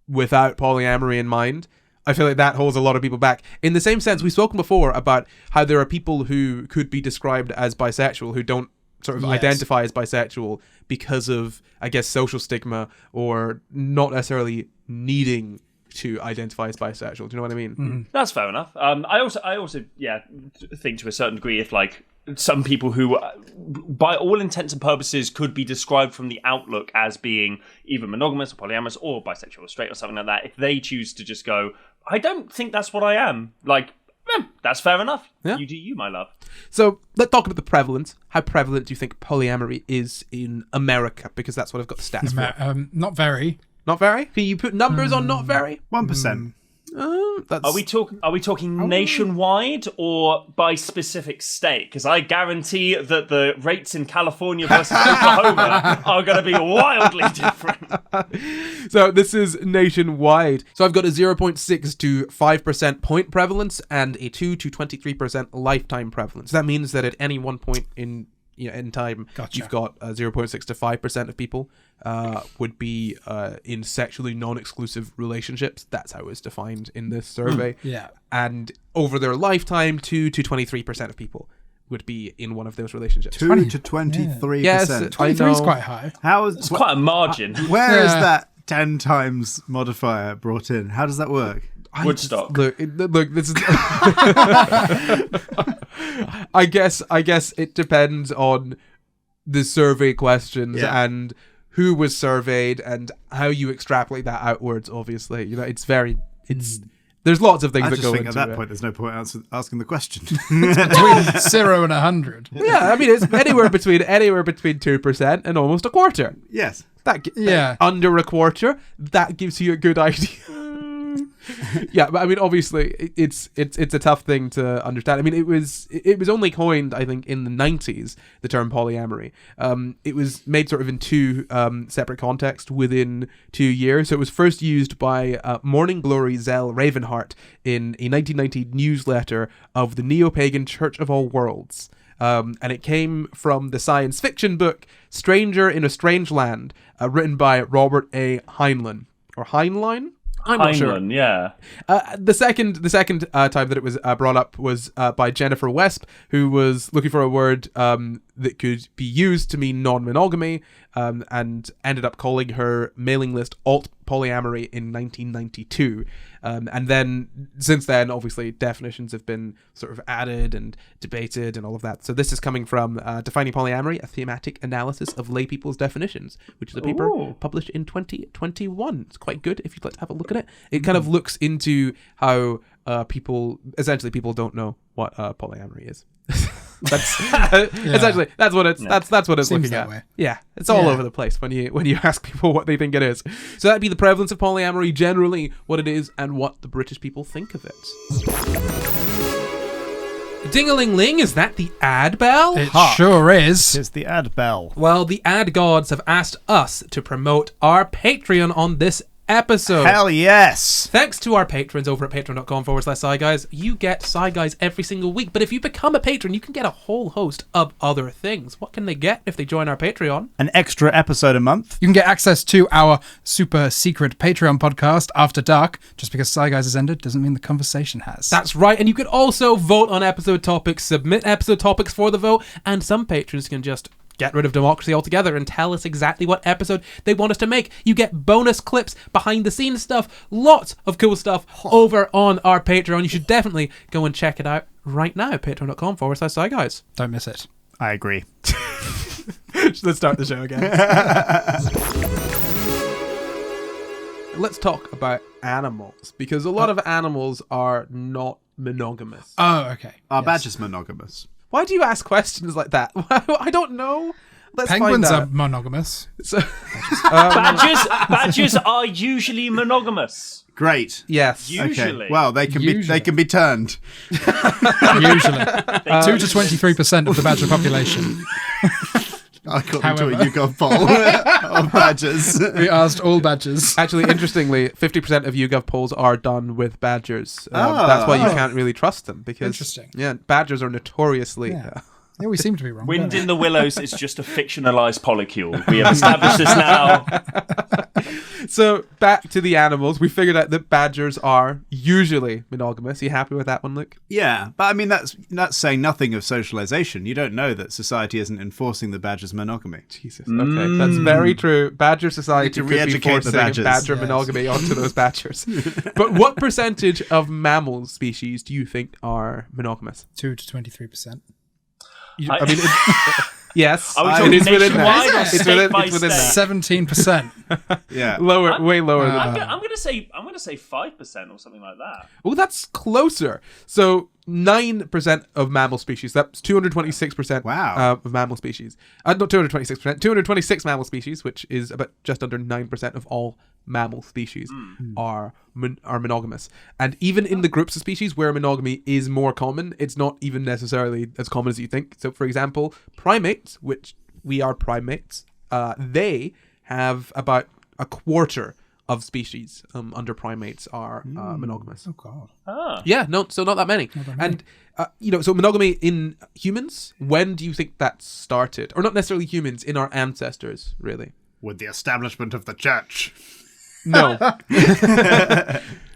without polyamory in mind, I feel like that holds a lot of people back. In the same sense, we've spoken before about how there are people who could be described as bisexual who don't sort of identify as bisexual because of, I guess, social stigma or not necessarily needing to identify as bisexual. Do you know what I mean?
Mm-hmm.
That's fair enough. I also think to a certain degree, if like some people who, by all intents and purposes, could be described from the outlook as being either monogamous or polyamorous or bisexual or straight or something like that, if they choose to just go, I don't think that's what I am, like, that's fair enough.
Yeah.
You do you, my love.
So let's talk about the prevalence. How prevalent do you think polyamory is in America? Because that's what I've got the stats for.
Not very.
Not very? Can you put numbers on not very?
1%.
Are we talking nationwide or by specific state? Because I guarantee that the rates in California versus Oklahoma are going to be wildly different.
So this is nationwide. So I've got a 0.6 to 5% point prevalence and a 2 to 23% lifetime prevalence. That means that at any one point in time, you've got 0.6 to 5% of people would be in sexually non-exclusive relationships. That's how it's defined in this survey.
Yeah.
And over their lifetime, 2 to 23% of people would be in one of those relationships.
2 to 23%.
Yes,
23 is quite high.
It's quite a margin.
Where is that 10 times modifier brought in? How does that work?
Woodstock.
Look, this is. I guess it depends on the survey questions and who was surveyed and how you extrapolate that outwards. Obviously, there's lots of things that go into it.
At that point, there's no point asking the question.
Between 0 and 100.
Yeah, I mean it's anywhere between 2% and almost a quarter.
Yes.
Under a quarter. That gives you a good idea. Yeah, but I mean, obviously, it's a tough thing to understand. I mean, it was only coined, I think, in the 90s, the term polyamory. It was made sort of in two separate contexts within 2 years. So it was first used by Morning Glory Zell Ravenheart in a 1990 newsletter of the neo-pagan Church of All Worlds. And it came from the science fiction book Stranger in a Strange Land, written by Robert A. Heinlein. Or Heinlein? I'm not sure.
Yeah.
The second time that it was brought up was by Jennifer Wesp, who was looking for a word that could be used to mean non-monogamy, and ended up calling her mailing list alt polyamory in 1992. And then since then, obviously, definitions have been sort of added and debated and all of that. So this is coming from Defining Polyamory, a thematic analysis of lay people's definitions, which is a paper published in 2021. It's quite good if you'd like to have a look at it. It kind of looks into how people don't know what polyamory is. Essentially that's what it's
Seems
looking at.
way.
Yeah, it's all over the place when you ask people what they think it is. So that'd be the prevalence of polyamory, generally what it is and what the British people think of it. Ding-a-ling-ling, is that the ad bell?
It sure is.
It's the ad bell.
Well, the ad gods have asked us to promote our Patreon on this episode.
Hell yes.
Thanks to our patrons over at patreon.com/SciGuys. You get SciGuys every single week, but if you become a patron, you can get a whole host of other things. What can they get if they join our Patreon?
An extra episode a month.
You can get access to our super secret Patreon podcast, After Dark. Just because SciGuys has ended doesn't mean the conversation has.
That's right, and you can also vote on episode topics, submit episode topics for the vote, and some patrons can just get rid of democracy altogether and tell us exactly what episode they want us to make. You get bonus clips, behind the scenes stuff, lots of cool stuff over on our Patreon. You should definitely go and check it out right now. Patreon.com/SciGuys.
Don't miss it.
I agree.
Let's start the show again. Let's talk about animals, because a lot of animals are not monogamous.
Oh, okay.
Are badgers monogamous?
Why do you ask questions like that? I don't know. Let's
Penguins
find
are
out.
monogamous.
So,
Badgers are usually monogamous.
Great.
yes.
Usually.
Okay. Well, they can be turned.
Usually. 2 to 23% of the badger population.
According to a YouGov poll of badgers.
We asked all badgers.
Actually, interestingly, 50% of YouGov polls are done with badgers. That's why you can't really trust them, because
Interesting.
yeah, badgers are notoriously
Yeah, we seem to be wrong.
Wind
don't
in the Willows is just a fictionalized polycule. We have established this now.
So back to the animals. We figured out that badgers are usually monogamous. Are you happy with that one, Luke?
Yeah, but I mean that's saying nothing of socialization. You don't know that society isn't enforcing the badger's monogamy.
Jesus. Okay, that's very true. Badger society
to
could be
re-educate the
forcing
badgers.
badger
Yes.
monogamy onto those badgers. But what percentage of mammal species do you think are monogamous?
2 to 23%.
I mean, yes,
Are we
it
talking
is within
nationwide
that.
or
It's
state
within,
by
it's within
state?
that.
17%.
Yeah.
Lower, way lower than
I'm
that.
gonna say 5% or something like that.
Oh, that's closer. So 9% of mammal species. That's 226%.
Wow.
Of mammal species. Not 226%. 226 mammal species, which is about just under 9% of all mammal species are monogamous. And even in the groups of species where monogamy is more common, it's not even necessarily as common as you think. So, for example, primates, which we are primates, they have about a quarter of species under primates are monogamous.
Oh, God.
Yeah, no, so not that many. And, so monogamy in humans, when do you think that started? Or not necessarily humans, in our ancestors, really.
With the establishment of the church.
No.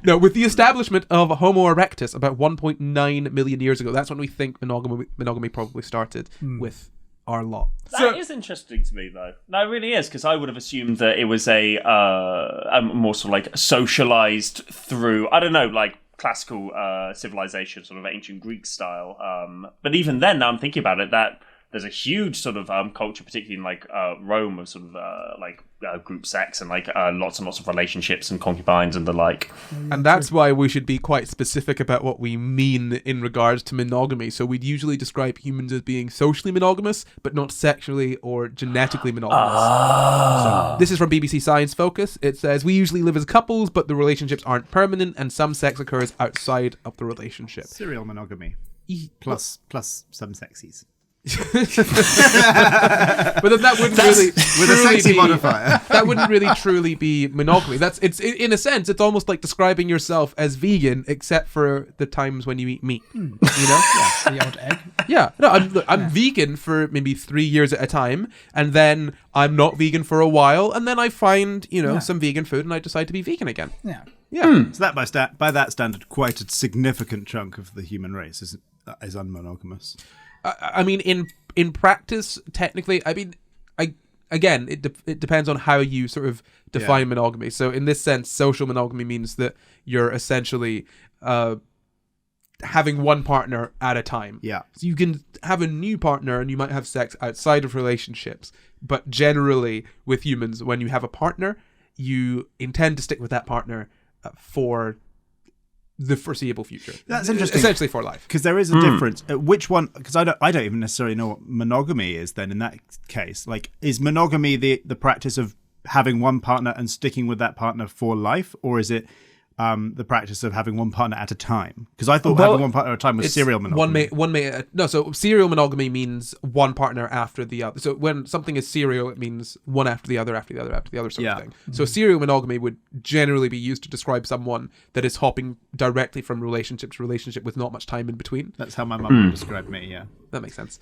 No, with the establishment of Homo erectus about 1.9 million years ago, that's when we think monogamy probably started with our lot.
That is interesting to me, though. No, it really is, because I would have assumed that it was a more sort of like socialized through, I don't know, like classical civilization, sort of ancient Greek style. But even then, now I'm thinking about it, that there's a huge sort of culture, particularly in like Rome, of sort of group sex and like lots and lots of relationships and concubines and the like.
And that's why we should be quite specific about what we mean in regards to monogamy. So we'd usually describe humans as being socially monogamous, but not sexually or genetically monogamous. So this is from BBC Science Focus. It says, we usually live as couples, but the relationships aren't permanent and some sex occurs outside of the relationship.
Serial monogamy. Plus some sexies.
But then that wouldn't really
With a sexy modifier.
that wouldn't really truly be monogamy. It's in a sense, it's almost like describing yourself as vegan, except for the times when you eat meat. You know?
The old egg.
Yeah. No, I'm vegan for maybe 3 years at a time, and then I'm not vegan for a while, and then I find some vegan food, and I decide to be vegan again.
Yeah.
Yeah.
So that by that standard, quite a significant chunk of the human race is unmonogamous.
I mean, in practice, technically, I mean, it depends on how you sort of define monogamy. So in this sense, social monogamy means that you're essentially having one partner at a time.
Yeah.
So you can have a new partner and you might have sex outside of relationships. But generally, with humans, when you have a partner, you intend to stick with that partner for the foreseeable future.
That's interesting.
Essentially for life.
Because there is a difference. Which one? Because I don't even necessarily know what monogamy is. Then in that case, like, is monogamy the practice of having one partner and sticking with that partner for life, or is it the practice of having one partner at a time? Because I thought having one partner at a time was serial monogamy.
So serial monogamy means one partner after the other. So when something is serial, it means one after the other, after the other, after the other sort of thing. So serial monogamy would generally be used to describe someone that is hopping directly from relationship to relationship with not much time in between.
That's how my mum would describe me. Yeah.
That makes sense.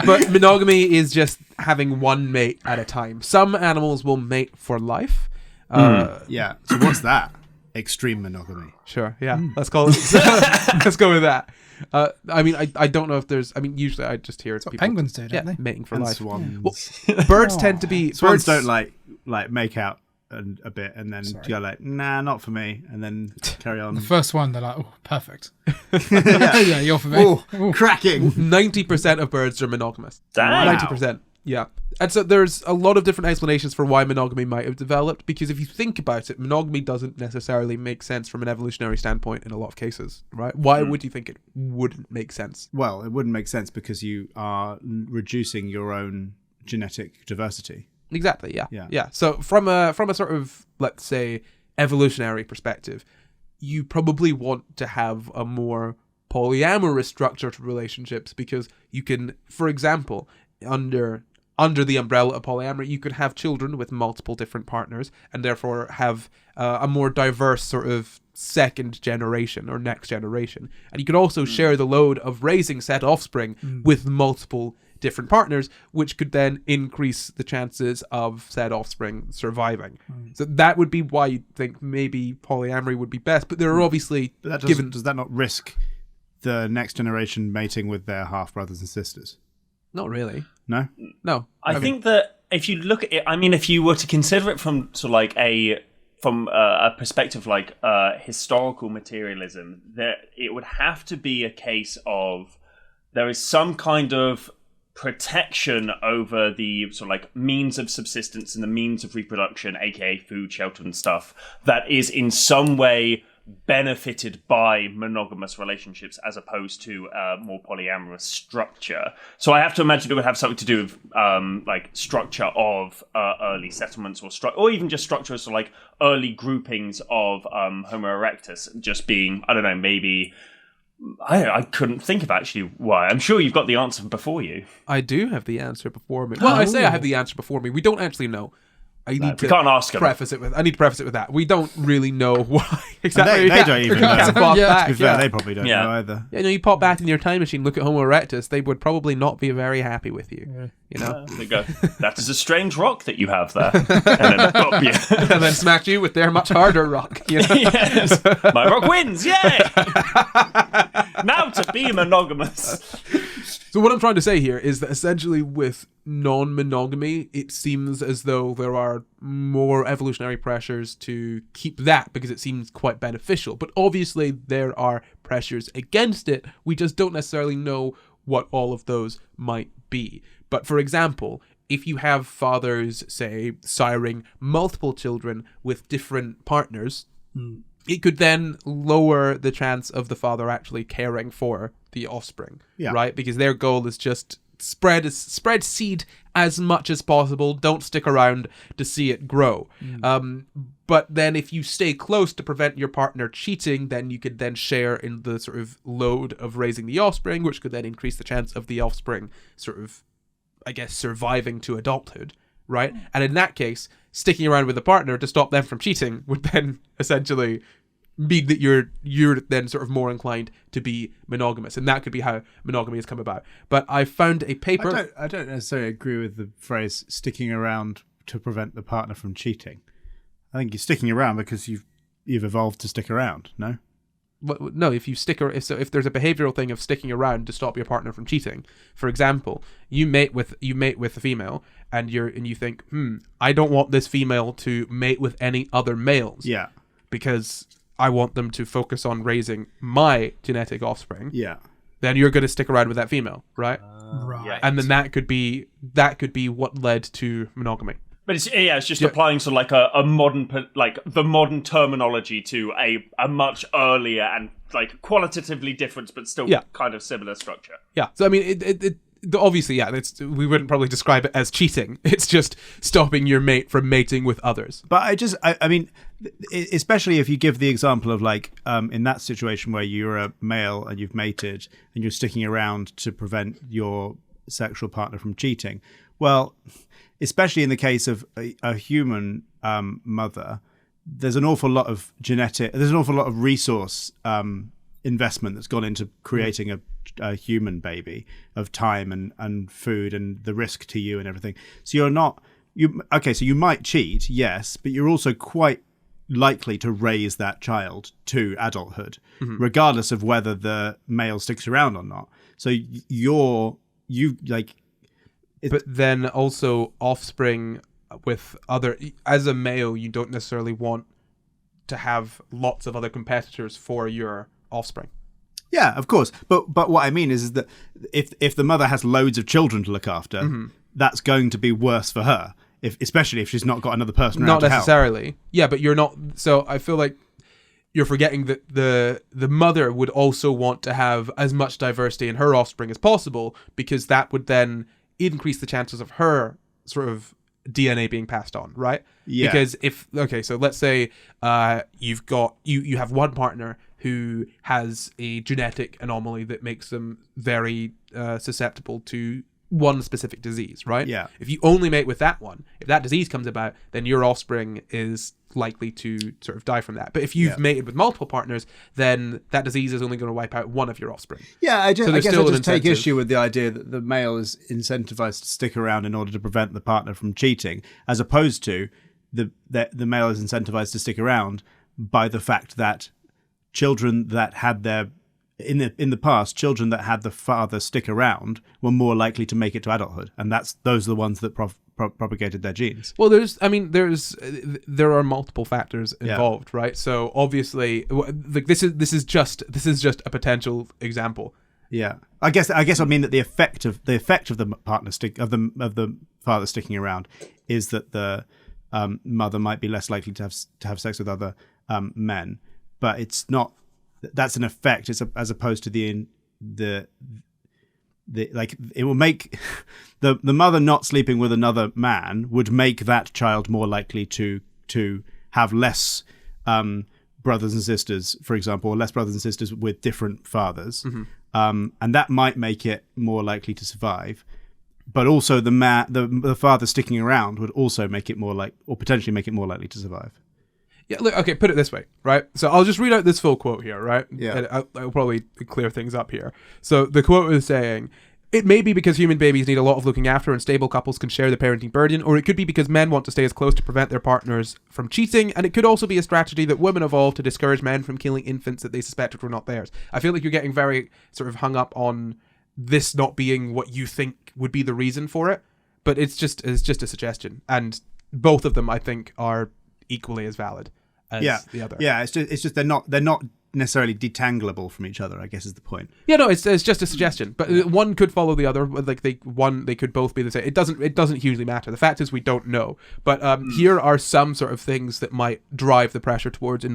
But monogamy is just having one mate at a time. Some animals will mate for life.
Yeah. So what's that? Extreme monogamy.
Sure. Yeah. Let's call it. Let's go with that. I mean, I don't know if there's. I mean, usually I just hear
That's what
people,
penguins do, don't they?
mating for
And
life.
swans.
Well, birds tend to be.
Swans
birds
don't like make out a bit and then go like, nah, not for me, and then carry on.
The first one, they're like, oh, perfect. Yeah, you're for me.
Oh, cracking.
90% of birds are monogamous.
Damn.
90%. Yeah. And so there's a lot of different explanations for why monogamy might have developed, because if you think about it, monogamy doesn't necessarily make sense from an evolutionary standpoint in a lot of cases, right? Why would you think it wouldn't make sense?
Well, it wouldn't make sense because you are reducing your own genetic diversity.
Exactly, yeah. So from a sort of, let's say, evolutionary perspective, you probably want to have a more polyamorous structure to relationships, because you can, for example, under under the umbrella of polyamory, you could have children with multiple different partners and therefore have a more diverse sort of second generation or next generation. And you could also share the load of raising said offspring with multiple different partners, which could then increase the chances of said offspring surviving. So that would be why you'd think maybe polyamory would be best. But there are obviously...
But does that not risk the next generation mating with their half-brothers and sisters?
Not really.
No?
No.
I think that if you look at it, I mean, if you were to consider it from sort of like a perspective like historical materialism, that it would have to be a case of there is some kind of protection over the sort of like means of subsistence and the means of reproduction, aka food, shelter, and stuff, that is in some way benefited by monogamous relationships as opposed to a more polyamorous structure. So I have to imagine it would have something to do with like structure of early settlements or even just structures of like early groupings of Homo erectus just being, I don't know, maybe... I couldn't think of actually why. I'm sure you've got the answer before you.
I do have the answer before me. Well, I say I have the answer before me. We don't actually know.
We can't ask them.
I need to preface it with that. We don't really know why
They
exactly.
don't even know.
Back,
To be fair, they probably don't know either.
Yeah, you pop back in your time machine, look at Homo erectus, they would probably not be very happy with you. You know?
They go, that is a strange rock that you have there. And then pop you.
And then smack you with their much harder rock. You know?
Yes. My rock wins, yay! Now to be monogamous.
So what I'm trying to say here is that essentially with non-monogamy, it seems as though there are more evolutionary pressures to keep that because it seems quite beneficial. But obviously there are pressures against it. We just don't necessarily know what all of those might be. But for example, if you have fathers, say, siring multiple children with different partners, it could then lower the chance of the father actually caring for the offspring, right? Because their goal is just spread seed as much as possible. Don't stick around to see it grow. But then if you stay close to prevent your partner cheating, then you could then share in the sort of load of raising the offspring, which could then increase the chance of the offspring sort of, I guess, surviving to adulthood, right? And in that case, sticking around with a partner to stop them from cheating would then essentially mean that you're then sort of more inclined to be monogamous, and that could be how monogamy has come about. But I found a paper...
I don't necessarily agree with the phrase sticking around to prevent the partner from cheating. I think you're sticking around because you've evolved to stick around, no?
No, if there's a behavioral thing of sticking around to stop your partner from cheating. For example, you mate with a female, and you think, I don't want this female to mate with any other males.
Yeah.
Because I want them to focus on raising my genetic offspring.
Yeah.
Then you're going to stick around with that female, right?
Right.
And then that could be what led to monogamy.
But it's just applying sort of like a modern, like the modern terminology to a much earlier and like qualitatively different, but still kind of similar structure.
Yeah. So I mean, it obviously, we wouldn't probably describe it as cheating. It's just stopping your mate from mating with others.
But I mean, especially if you give the example of like in that situation where you're a male and you've mated and you're sticking around to prevent your sexual partner from cheating. Well, especially in the case of a human mother, there's an awful lot of resource investment that's gone into creating a human baby, of time and food and the risk to you and everything. So so you might cheat, yes, but you're also quite likely to raise that child to adulthood, regardless of whether the male sticks around or not. So
but then also offspring with other, as a male, you don't necessarily want to have lots of other competitors for your offspring.
Yeah, of course. But what I mean is that if the mother has loads of children to look after, that's going to be worse for her, especially if she's not got another person around to help. Not necessarily.
Yeah, but you're not. So I feel like you're forgetting that the mother would also want to have as much diversity in her offspring as possible, because that would then increase the chances of her sort of DNA being passed on, right? Yeah. Because so let's say you have one partner who has a genetic anomaly that makes them very susceptible to one specific disease, right?
Yeah.
If you only mate with that one, if that disease comes about, then your offspring is likely to sort of die from that. But if you've mated with multiple partners, then that disease is only going to wipe out one of your offspring.
Yeah, I guess I just take
incentive.
issue with the idea that the male is incentivized to stick around in order to prevent the partner from cheating, as opposed to the male is incentivized to stick around by the fact that children that had their in the past, children that had the father stick around were more likely to make it to adulthood, and those are the ones that propagated their genes.
Well, there are multiple factors involved, right? So obviously, like this is just a potential example.
Yeah, I guess I mean that the effect of the partner of the father sticking around is that the mother might be less likely to have sex with other men, but it's not. That's an effect, as opposed to the like it will make the mother not sleeping with another man would make that child more likely to have less brothers and sisters, for example, or less brothers and sisters with different fathers, and that might make it more likely to survive. But also the father sticking around would also make it potentially make it more likely to survive.
Yeah, look, okay, put it this way, right? So I'll just read out this full quote here, right?
Yeah.
And I'll probably clear things up here. So the quote is saying, "It may be because human babies need a lot of looking after and stable couples can share the parenting burden, or it could be because men want to stay as close to prevent their partners from cheating, and it could also be a strategy that women evolved to discourage men from killing infants that they suspected were not theirs." I feel like you're getting very sort of hung up on this not being what you think would be the reason for it, but it's just a suggestion, and both of them I think are equally as valid as the other.
Yeah, it's just they're not necessarily detangleable from each other, I guess is the point.
Yeah, no, it's just a suggestion, but one could follow the other. Like they could both be the same. It doesn't hugely matter. The fact is we don't know. But here are some sort of things that might drive the pressure towards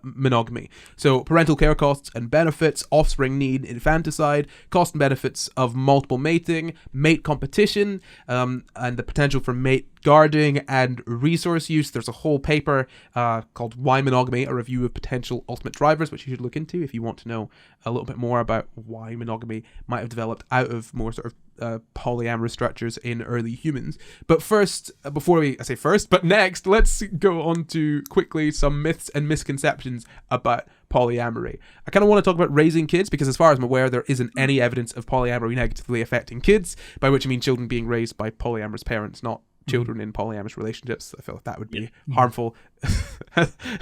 monogamy. So parental care costs and benefits, offspring need, infanticide, cost and benefits of multiple mating, mate competition, and the potential for mate guarding and resource use. There's a whole paper called Why Monogamy, a review of potential ultimate drivers, which you should look into if you want to know a little bit more about why monogamy might have developed out of more sort of polyamorous structures in early humans. But first, next, let's go on to quickly some myths and misconceptions about polyamory. I kind of want to talk about raising kids, because as far as I'm aware, there isn't any evidence of polyamory negatively affecting kids, by which I mean children being raised by polyamorous parents, not children in polyamorous relationships. I feel like that would be harmful.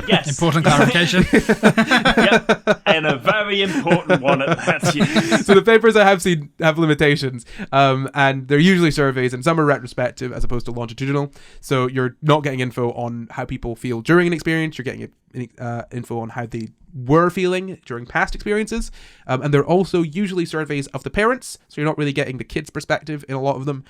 Yes.
Important clarification.
Yep. And a very important one at that. Yes.
So the papers I have seen have limitations, and they're usually surveys, and some are retrospective as opposed to longitudinal. So you're not getting info on how people feel during an experience. You're getting info on how they were feeling during past experiences, and they're also usually surveys of the parents, so you're not really getting the kids' perspective in a lot of them.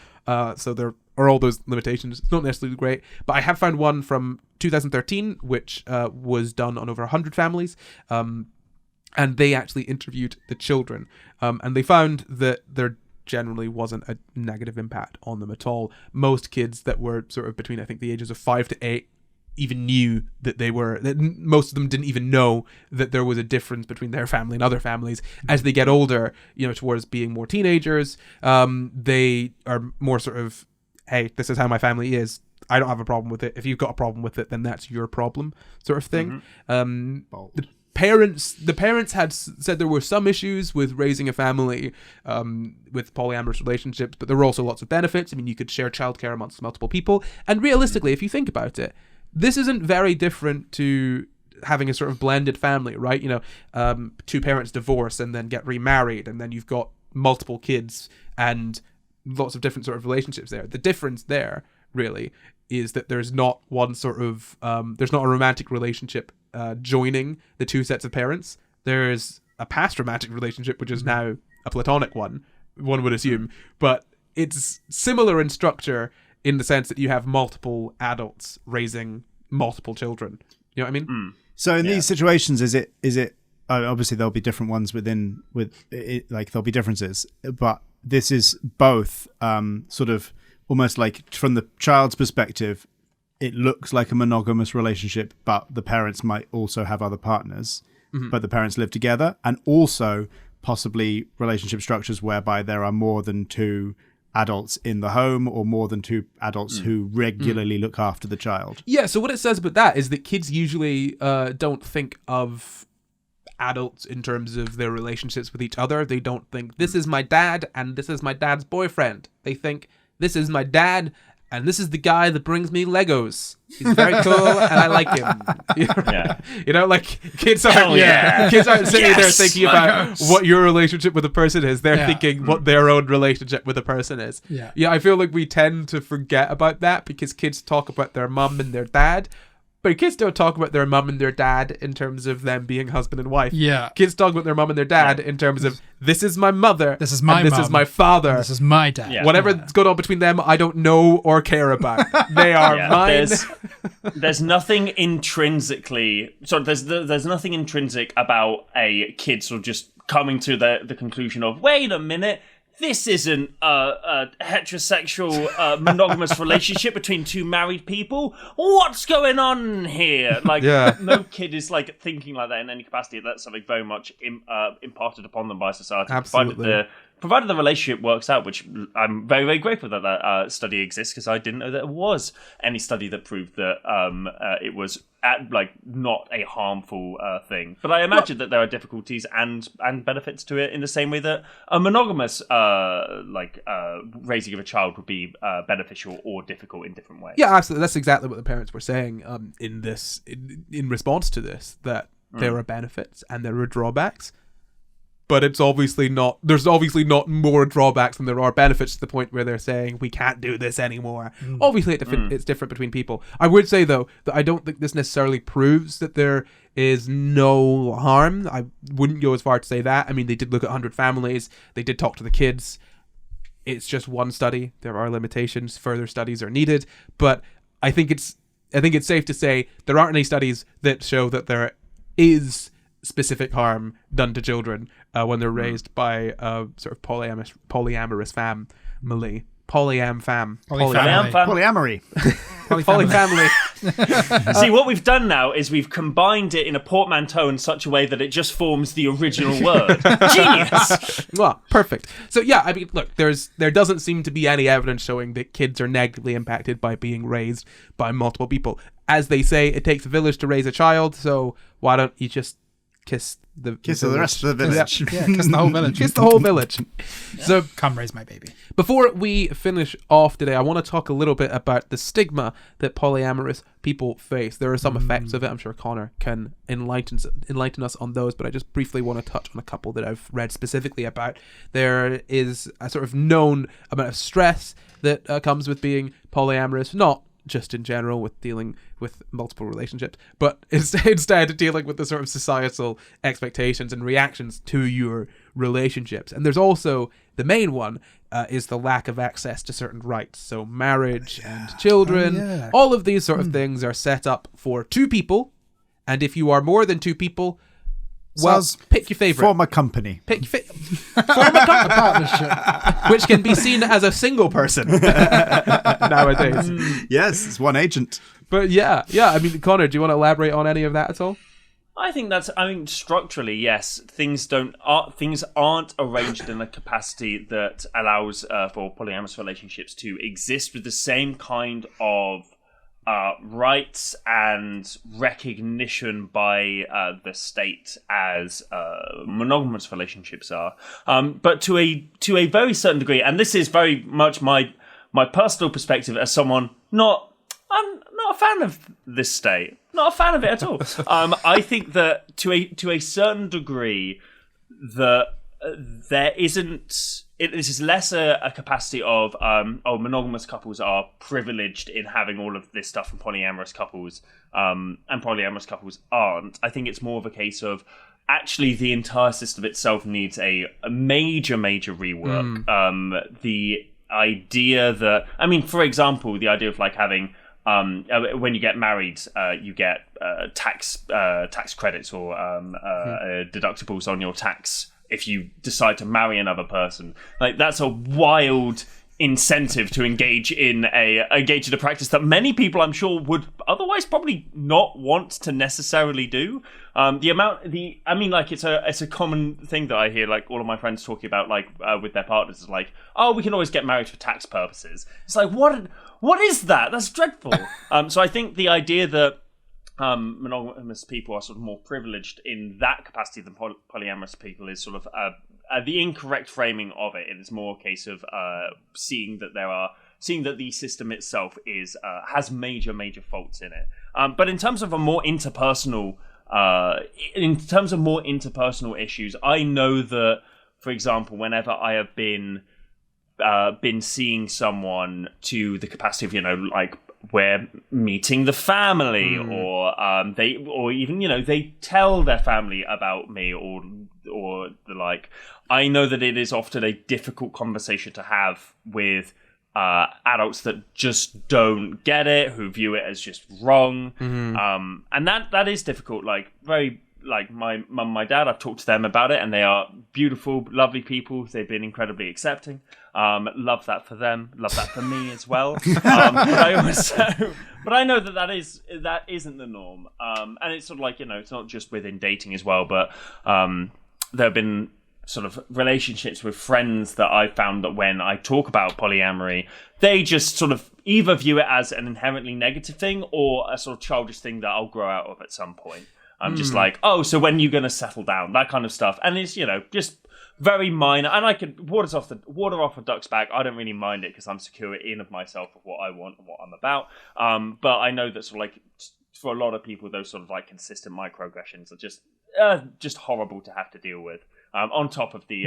So there are all those limitations. It's not necessarily great, but I have found one from 2013 which was done on over 100 families, and they actually interviewed the children, and they found that there generally wasn't a negative impact on them at all. Most kids that were sort of between, I think, the ages of 5 to 8 even knew that most of them didn't even know that there was a difference between their family and other families. As they get older, towards being more teenagers, they are more sort of, hey, this is how my family is. I don't have a problem with it. If you've got a problem with it, then that's your problem, sort of thing. The parents had said there were some issues with raising a family with polyamorous relationships, but there were also lots of benefits. I mean, you could share childcare amongst multiple people, and realistically, if you think about it, this isn't very different to having a sort of blended family, right? Two parents divorce and then get remarried, and then you've got multiple kids and lots of different sort of relationships there. The difference there really is that there's not one sort of there's not a romantic relationship joining the two sets of parents. There's a past romantic relationship, which is now a platonic one would assume, but it's similar in structure in the sense that you have multiple adults raising multiple children. You know what I mean?
So in these situations, is it obviously there'll be different ones like there'll be differences, but this is both sort of almost like from the child's perspective, it looks like a monogamous relationship, but the parents might also have other partners, but the parents live together, and also possibly relationship structures whereby there are more than two adults in the home or more than 2 adults who regularly look after the child.
Yeah, so what it says about that is that kids usually don't think of adults in terms of their relationships with each other. They don't think, this is my dad and this is my dad's boyfriend. They think, this is my dad and this is the guy that brings me Legos. He's very cool and I like him.
Yeah.
You know, like kids aren't sitting there thinking about what your relationship with a person is. They're thinking what their own relationship with a person is. Yeah, I feel like we tend to forget about that because kids talk about their mum and their dad. But kids don't talk about their mum and their dad in terms of them being husband and wife.
Yeah.
Kids talk about their mum and their dad in terms of, this is my mother.
This is my
and this
mum.
is my father.
This is my dad.
Yeah.
Whatever's going on between them, I don't know or care about. They are mine.
There's nothing intrinsically... So there's nothing intrinsic about a kid sort of just coming to the conclusion of, wait a minute, this isn't a heterosexual monogamous relationship between 2 married people. What's going on here? Like, no kid is like thinking like that in any capacity. That's something very much imparted upon them by society.
Absolutely.
Provided the relationship works out, which I'm very, very grateful that study exists, because I didn't know that there was any study that proved that it was not a harmful thing. But I imagine that there are difficulties and benefits to it in the same way that a monogamous raising of a child would be beneficial or difficult in different ways.
Yeah, absolutely. That's exactly what the parents were saying in response to this, that there are benefits and there are drawbacks. But there's obviously not more drawbacks than there are benefits, to the point where they're saying we can't do this anymore. Obviously it's different between people. I would say though that I don't think this necessarily proves that there is no harm. I wouldn't go as far to say that. I mean, they did look at 100 families. They did talk to the kids. It's just one study. There are limitations. Further studies are needed. But I think it's safe to say there aren't any studies that show that there is specific harm done to children when they're raised by a sort of polyamorous family.
Polyamory.
Polyfamily.
See, what we've done now is we've combined it in a portmanteau in such a way that it just forms the original word. Genius!
Well, perfect. So yeah, I mean, look, there doesn't seem to be any evidence showing that kids are negatively impacted by being raised by multiple people. As they say, it takes a village to raise a child, so why don't you just kiss the
rest of the village.
Yeah, kiss the whole village.
Kiss the whole village. So
come raise my baby.
Before we finish off today, I want to talk a little bit about the stigma that polyamorous people face. There are some effects of it. I'm sure Connor can enlighten us on those, but I just briefly want to touch on a couple that I've read specifically about. There is a sort of known amount of stress that comes with being polyamorous, not just in general with dealing with multiple relationships, but instead dealing with the sort of societal expectations and reactions to your relationships. And there's also the main one is the lack of access to certain rights. So marriage and children, all of these sort of things are set up for 2 people. And if you are more than 2 people, well, pick your favorite.
Form a company.
Form a partnership, which can be seen as a single person nowadays.
Yes, it's one agent.
But yeah. I mean, Connor, do you want to elaborate on any of that at all?
I think structurally, yes, things aren't arranged in a capacity that allows for polyamorous relationships to exist with the same kind of rights and recognition by the state as monogamous relationships are, but to a very certain degree, and this is very much my personal perspective as someone I'm not a fan of this state, not a fan of it at all. I think that to a certain degree that there isn't. This is less a capacity of monogamous couples are privileged in having all of this stuff, and polyamorous couples aren't. I think it's more of a case of actually the entire system itself needs a major rework. The idea that, I mean, for example, the idea of like having when you get married, you get tax credits or deductibles on your tax if you decide to marry another person. Like, that's a wild incentive to engage in a practice that many people, I'm sure, would otherwise probably not want to necessarily do. It's a common thing that I hear, like all of my friends talking about, like with their partners, is like, oh, we can always get married for tax purposes. It's like, what is that? That's dreadful. So I think the idea that monogamous people are sort of more privileged in that capacity than polyamorous people is sort of the incorrect framing of it. It is more a case of seeing that the system itself has major faults in it. But in terms of more interpersonal issues, I know that, for example, whenever I have been seeing someone to the capacity of, like, we're meeting the family, or they tell their family about me, or the like. I know that it is often a difficult conversation to have with adults that just don't get it, who view it as just wrong, and that is difficult. Like, very. Like my mum, my dad, I've talked to them about it, and they are beautiful, lovely people. They've been incredibly accepting. Love that for them. Love that for me as well. But I know that isn't the norm. And it's sort of like, it's not just within dating as well, but there have been sort of relationships with friends that I found that when I talk about polyamory, they just sort of either view it as an inherently negative thing or a sort of childish thing that I'll grow out of at some point. I'm just like, oh, so when are you going to settle down? That kind of stuff. And it's, just very minor. And I could water off a duck's back. I don't really mind it because I'm secure in of myself of what I want and what I'm about. But I know that sort of like, for a lot of people, those sort of like consistent microaggressions are just horrible to have to deal with. On top of the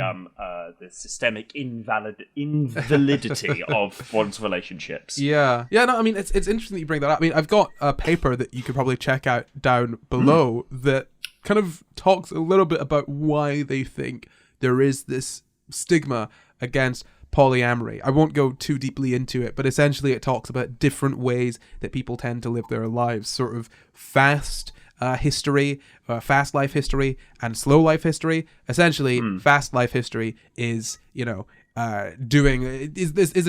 systemic invalidity of one's relationships.
Yeah. No, I mean, it's interesting that you bring that up. I mean, I've got a paper that you could probably check out down below that kind of talks a little bit about why they think there is this stigma against polyamory. I won't go too deeply into it, but essentially it talks about different ways that people tend to live their lives, sort of fast life history and slow life history. Essentially, fast life history is, is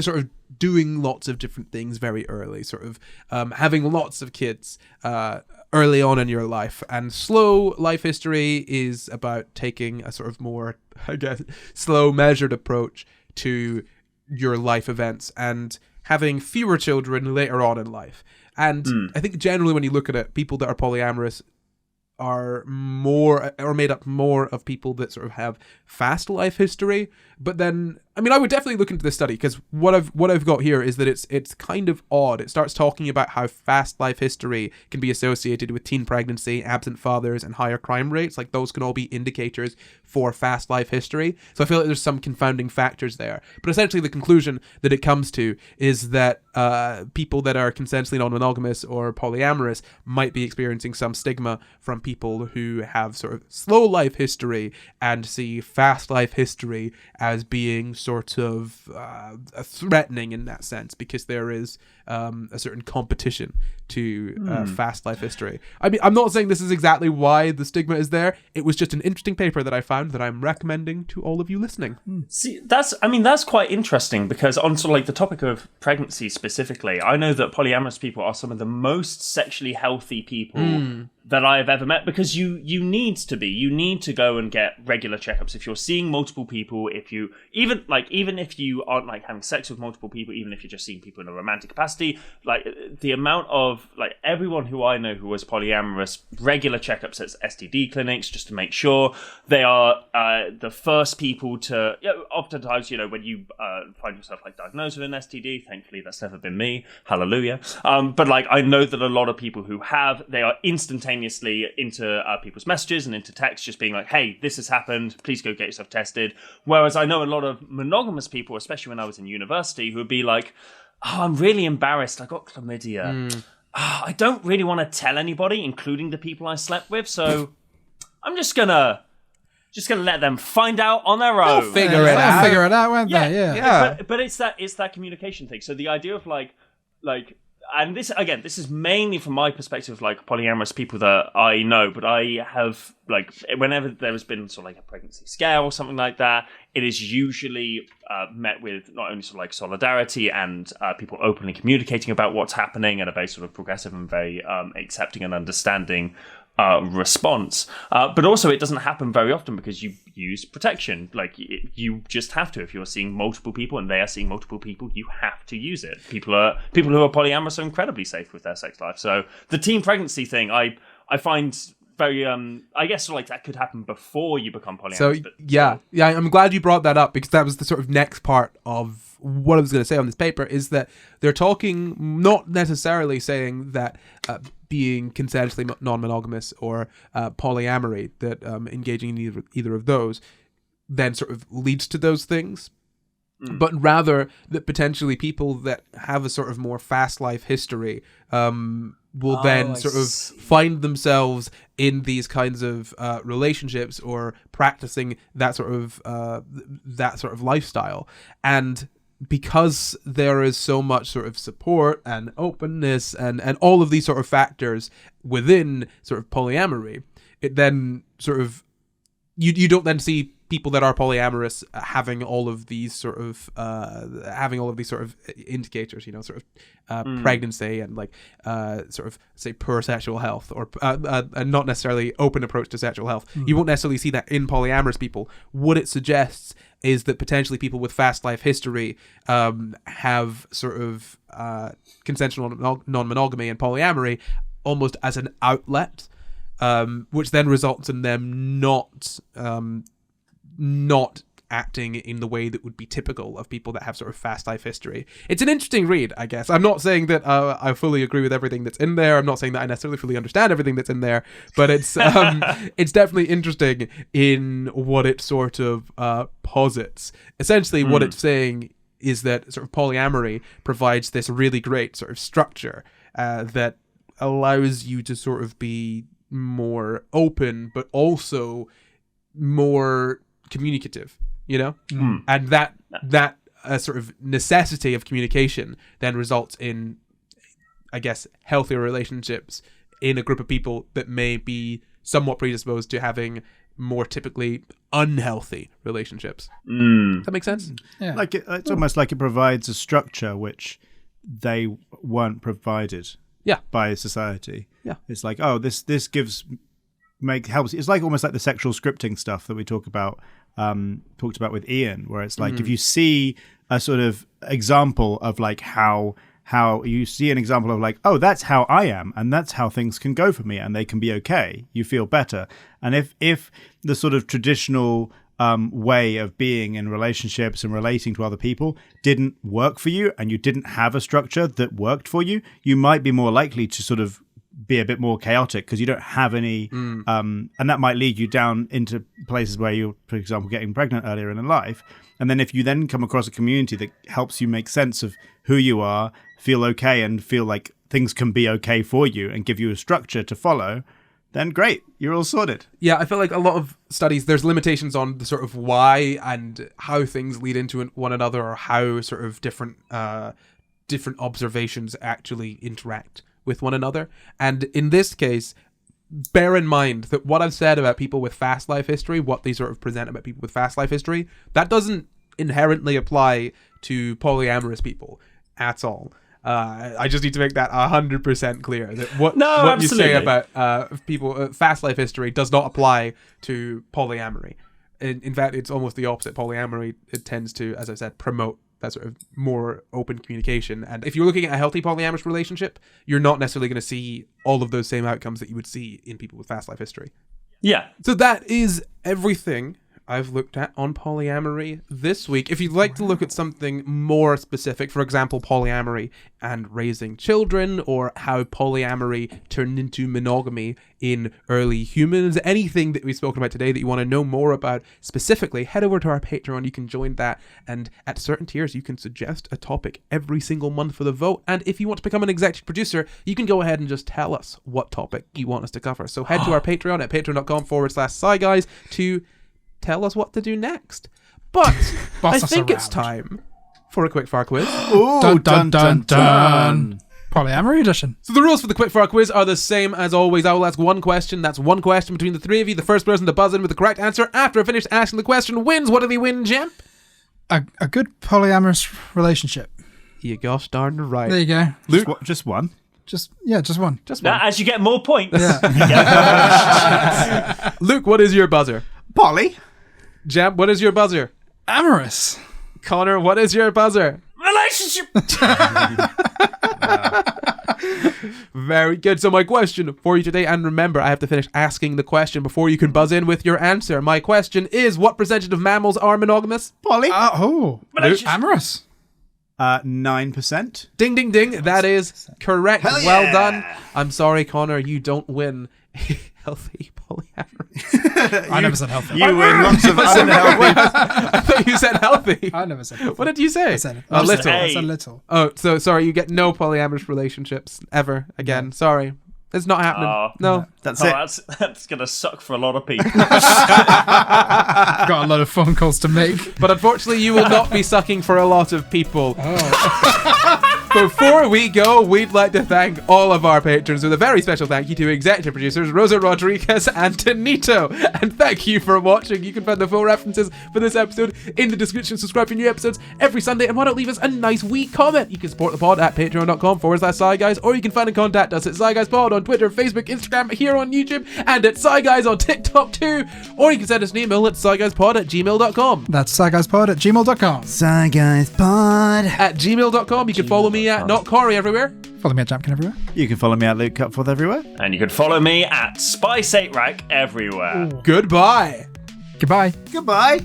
sort of doing lots of different things very early, sort of having lots of kids early on in your life. And slow life history is about taking a sort of more, I guess, slow, measured approach to your life events and having fewer children later on in life. And I think generally when you look at it, people that are polyamorous are made up more of people that sort of have fast life history. But then, I mean, I would definitely look into this study, because what I've got here is that it's kind of odd. It starts talking about how fast life history can be associated with teen pregnancy, absent fathers, and higher crime rates. Like, those can all be indicators for fast life history. So I feel like there's some confounding factors there. But essentially the conclusion that it comes to is that people that are consensually non-monogamous or polyamorous might be experiencing some stigma from people who have sort of slow life history and see fast life history as being sort of threatening in that sense, because there is a certain competition to fast life history. I mean, I'm not saying this is exactly why the stigma is there. It was just an interesting paper that I found that I'm recommending to all of you listening.
See, that's quite interesting, because on sort of like the topic of pregnancy specifically, I know that polyamorous people are some of the most sexually healthy people that I have ever met, because you need to go and get regular checkups if you're seeing multiple people, even if you aren't like having sex with multiple people, even if you're just seeing people in a romantic capacity, like the amount of like everyone who I know who was polyamorous, regular checkups at STD clinics just to make sure they are the first people to, oftentimes, when you find yourself like diagnosed with an STD, thankfully that's never been me, hallelujah, but like I know that a lot of people who have, they are instantaneously into people's messages and into text just being like, hey, this has happened, please go get yourself tested. Whereas I know a lot of monogamous people, especially when I was in university, who would be like, oh, I'm really embarrassed, I got chlamydia. I don't really want to tell anybody, including the people I slept with, so I'm just gonna let them find out on their own.
They'll figure it out, won't they? Yeah.
But it's that communication thing. So the idea of like, and this is mainly from my perspective, like polyamorous people that I know, but I have like, whenever there has been sort of like a pregnancy scare or something like that, it is usually met with not only sort of like solidarity and people openly communicating about what's happening and a very sort of progressive and very accepting and understanding response, but also it doesn't happen very often because you use protection. Like you just have to. If you're seeing multiple people and they are seeing multiple people, you have to use it. People who are polyamorous are incredibly safe with their sex life. So the teen pregnancy thing, I find very I guess like that could happen before you become polyamorous.
So I'm glad you brought that up, because that was the sort of next part of what I was going to say on this paper, is that they're talking, not necessarily saying that being consensually non-monogamous or polyamory, that engaging in either of those then sort of leads to those things, but rather that potentially people that have a sort of more fast life history will then sort of find themselves in these kinds of relationships or practicing that sort of lifestyle. And because there is so much sort of support and openness and all of these sort of factors within sort of polyamory, it then sort of you don't then see people that are polyamorous having all of these sort of indicators, sort of pregnancy and like sort of say poor sexual health or a not necessarily open approach to sexual health. You won't necessarily see that in polyamorous people. What it suggests is that potentially people with fast life history have sort of consensual non-monogamy and polyamory almost as an outlet, which then results in them not acting in the way that would be typical of people that have sort of fast life history. It's an interesting read, I guess. I'm not saying that I fully agree with everything that's in there. I'm not saying that I necessarily fully understand everything that's in there, but it's it's definitely interesting in what it sort of posits. Essentially, what it's saying is that sort of polyamory provides this really great sort of structure that allows you to sort of be more open, but also more communicative, and that sort of necessity of communication then results in, I guess, healthier relationships in a group of people that may be somewhat predisposed to having more typically unhealthy relationships. Does that make sense?
Yeah.
Like it's almost like it provides a structure which they weren't provided by society.
Yeah.
It's like, this helps. It's like almost like the sexual scripting stuff that we talked about with Ian, where it's like if you see a sort of example of like how you see an example of like, that's how I am and that's how things can go for me and they can be okay, you feel better. And if the sort of traditional way of being in relationships and relating to other people didn't work for you and you didn't have a structure that worked for you, you might be more likely to sort of be a bit more chaotic because you don't have any and that might lead you down into places where you're, for example, getting pregnant earlier in life. And then if you then come across a community that helps you make sense of who you are, feel okay and feel like things can be okay for you and give you a structure to follow, then great, you're all sorted.
Yeah, I feel like a lot of studies, there's limitations on the sort of why and how things lead into one another, or how sort of different observations actually interact with one another. And in this case, bear in mind that what I've said about people with fast life history, what they sort of present about people with fast life history, that doesn't inherently apply to polyamorous people at all. I just need to make that 100% clear, that what you say about people fast life history does not apply to polyamory. In fact, it's almost the opposite. Polyamory, it tends to, as I said, promote that sort of more open communication. And if you're looking at a healthy polyamorous relationship, you're not necessarily going to see all of those same outcomes that you would see in people with fast life history.
Yeah.
So that is everything I've looked at on polyamory this week. If you'd like to look at something more specific, for example, polyamory and raising children, or how polyamory turned into monogamy in early humans, anything that we've spoken about today that you want to know more about specifically, head over to our Patreon. You can join that, and at certain tiers you can suggest a topic every single month for the vote. And if you want to become an executive producer, you can go ahead and just tell us what topic you want us to cover. So head to our Patreon at patreon.com/SCI GUYS to tell us what to do next. But I think it's time for a quick fire quiz.
Ooh, dun, dun, dun, dun.
Polyamory edition.
So the rules for the quickfire quiz are the same as always. I will ask one question. That's one question between the three of you. The first person to buzz in with the correct answer after I finish asking the question wins. What do they win, Jim?
A good polyamorous relationship.
You gosh darn right.
There you go.
Luke, just one.
Just one.
Just
Now,
one.
as you get more points,
Luke, what is your buzzer?
Polly.
Jam, what is your buzzer?
Amorous.
Connor, what is your buzzer?
relationship.
Very good. So my question for you today, and remember, I have to finish asking the question before you can buzz in with your answer. My question is, what percentage of mammals are monogamous?
Polly.
Amorous.
9%.
Ding, ding, ding. That is correct.
Hell yeah.
Well done. I'm sorry, Connor, you don't win healthy polyamory.
I never said healthy.
You win lots of unhealthy.
I thought you said healthy.
I never said healthy.
What did you say?
I said
a little.
I said little.
Oh, so sorry, you get no polyamorous relationships ever again. Sorry. It's not happening. No.
That's it.
That's going to suck for a lot of people.
I've got a lot of phone calls to make.
But unfortunately, you will not be sucking for a lot of people. Before we go, we'd like to thank all of our patrons with a very special thank you to executive producers Rosa Rodriguez and Tanito. And thank you for watching. You can find the full references for this episode in the description. Subscribe for new episodes every Sunday. And why don't leave us a nice wee comment? You can support the pod at patreon.com/SciGuys, or you can find and contact us at SciGuysPod on Twitter, Facebook, Instagram, here on YouTube, and at SciGuys on TikTok too. Or you can send us an email at SciGuysPod@gmail.com.
That's SciGuysPod@gmail.com.
At gmail.com. You can follow me at Not Corey everywhere.
Follow me at Jampkin everywhere.
You can follow me at Luke Cutforth everywhere.
And you can follow me at Spice8Rack everywhere.
Goodbye.
Goodbye.
Goodbye.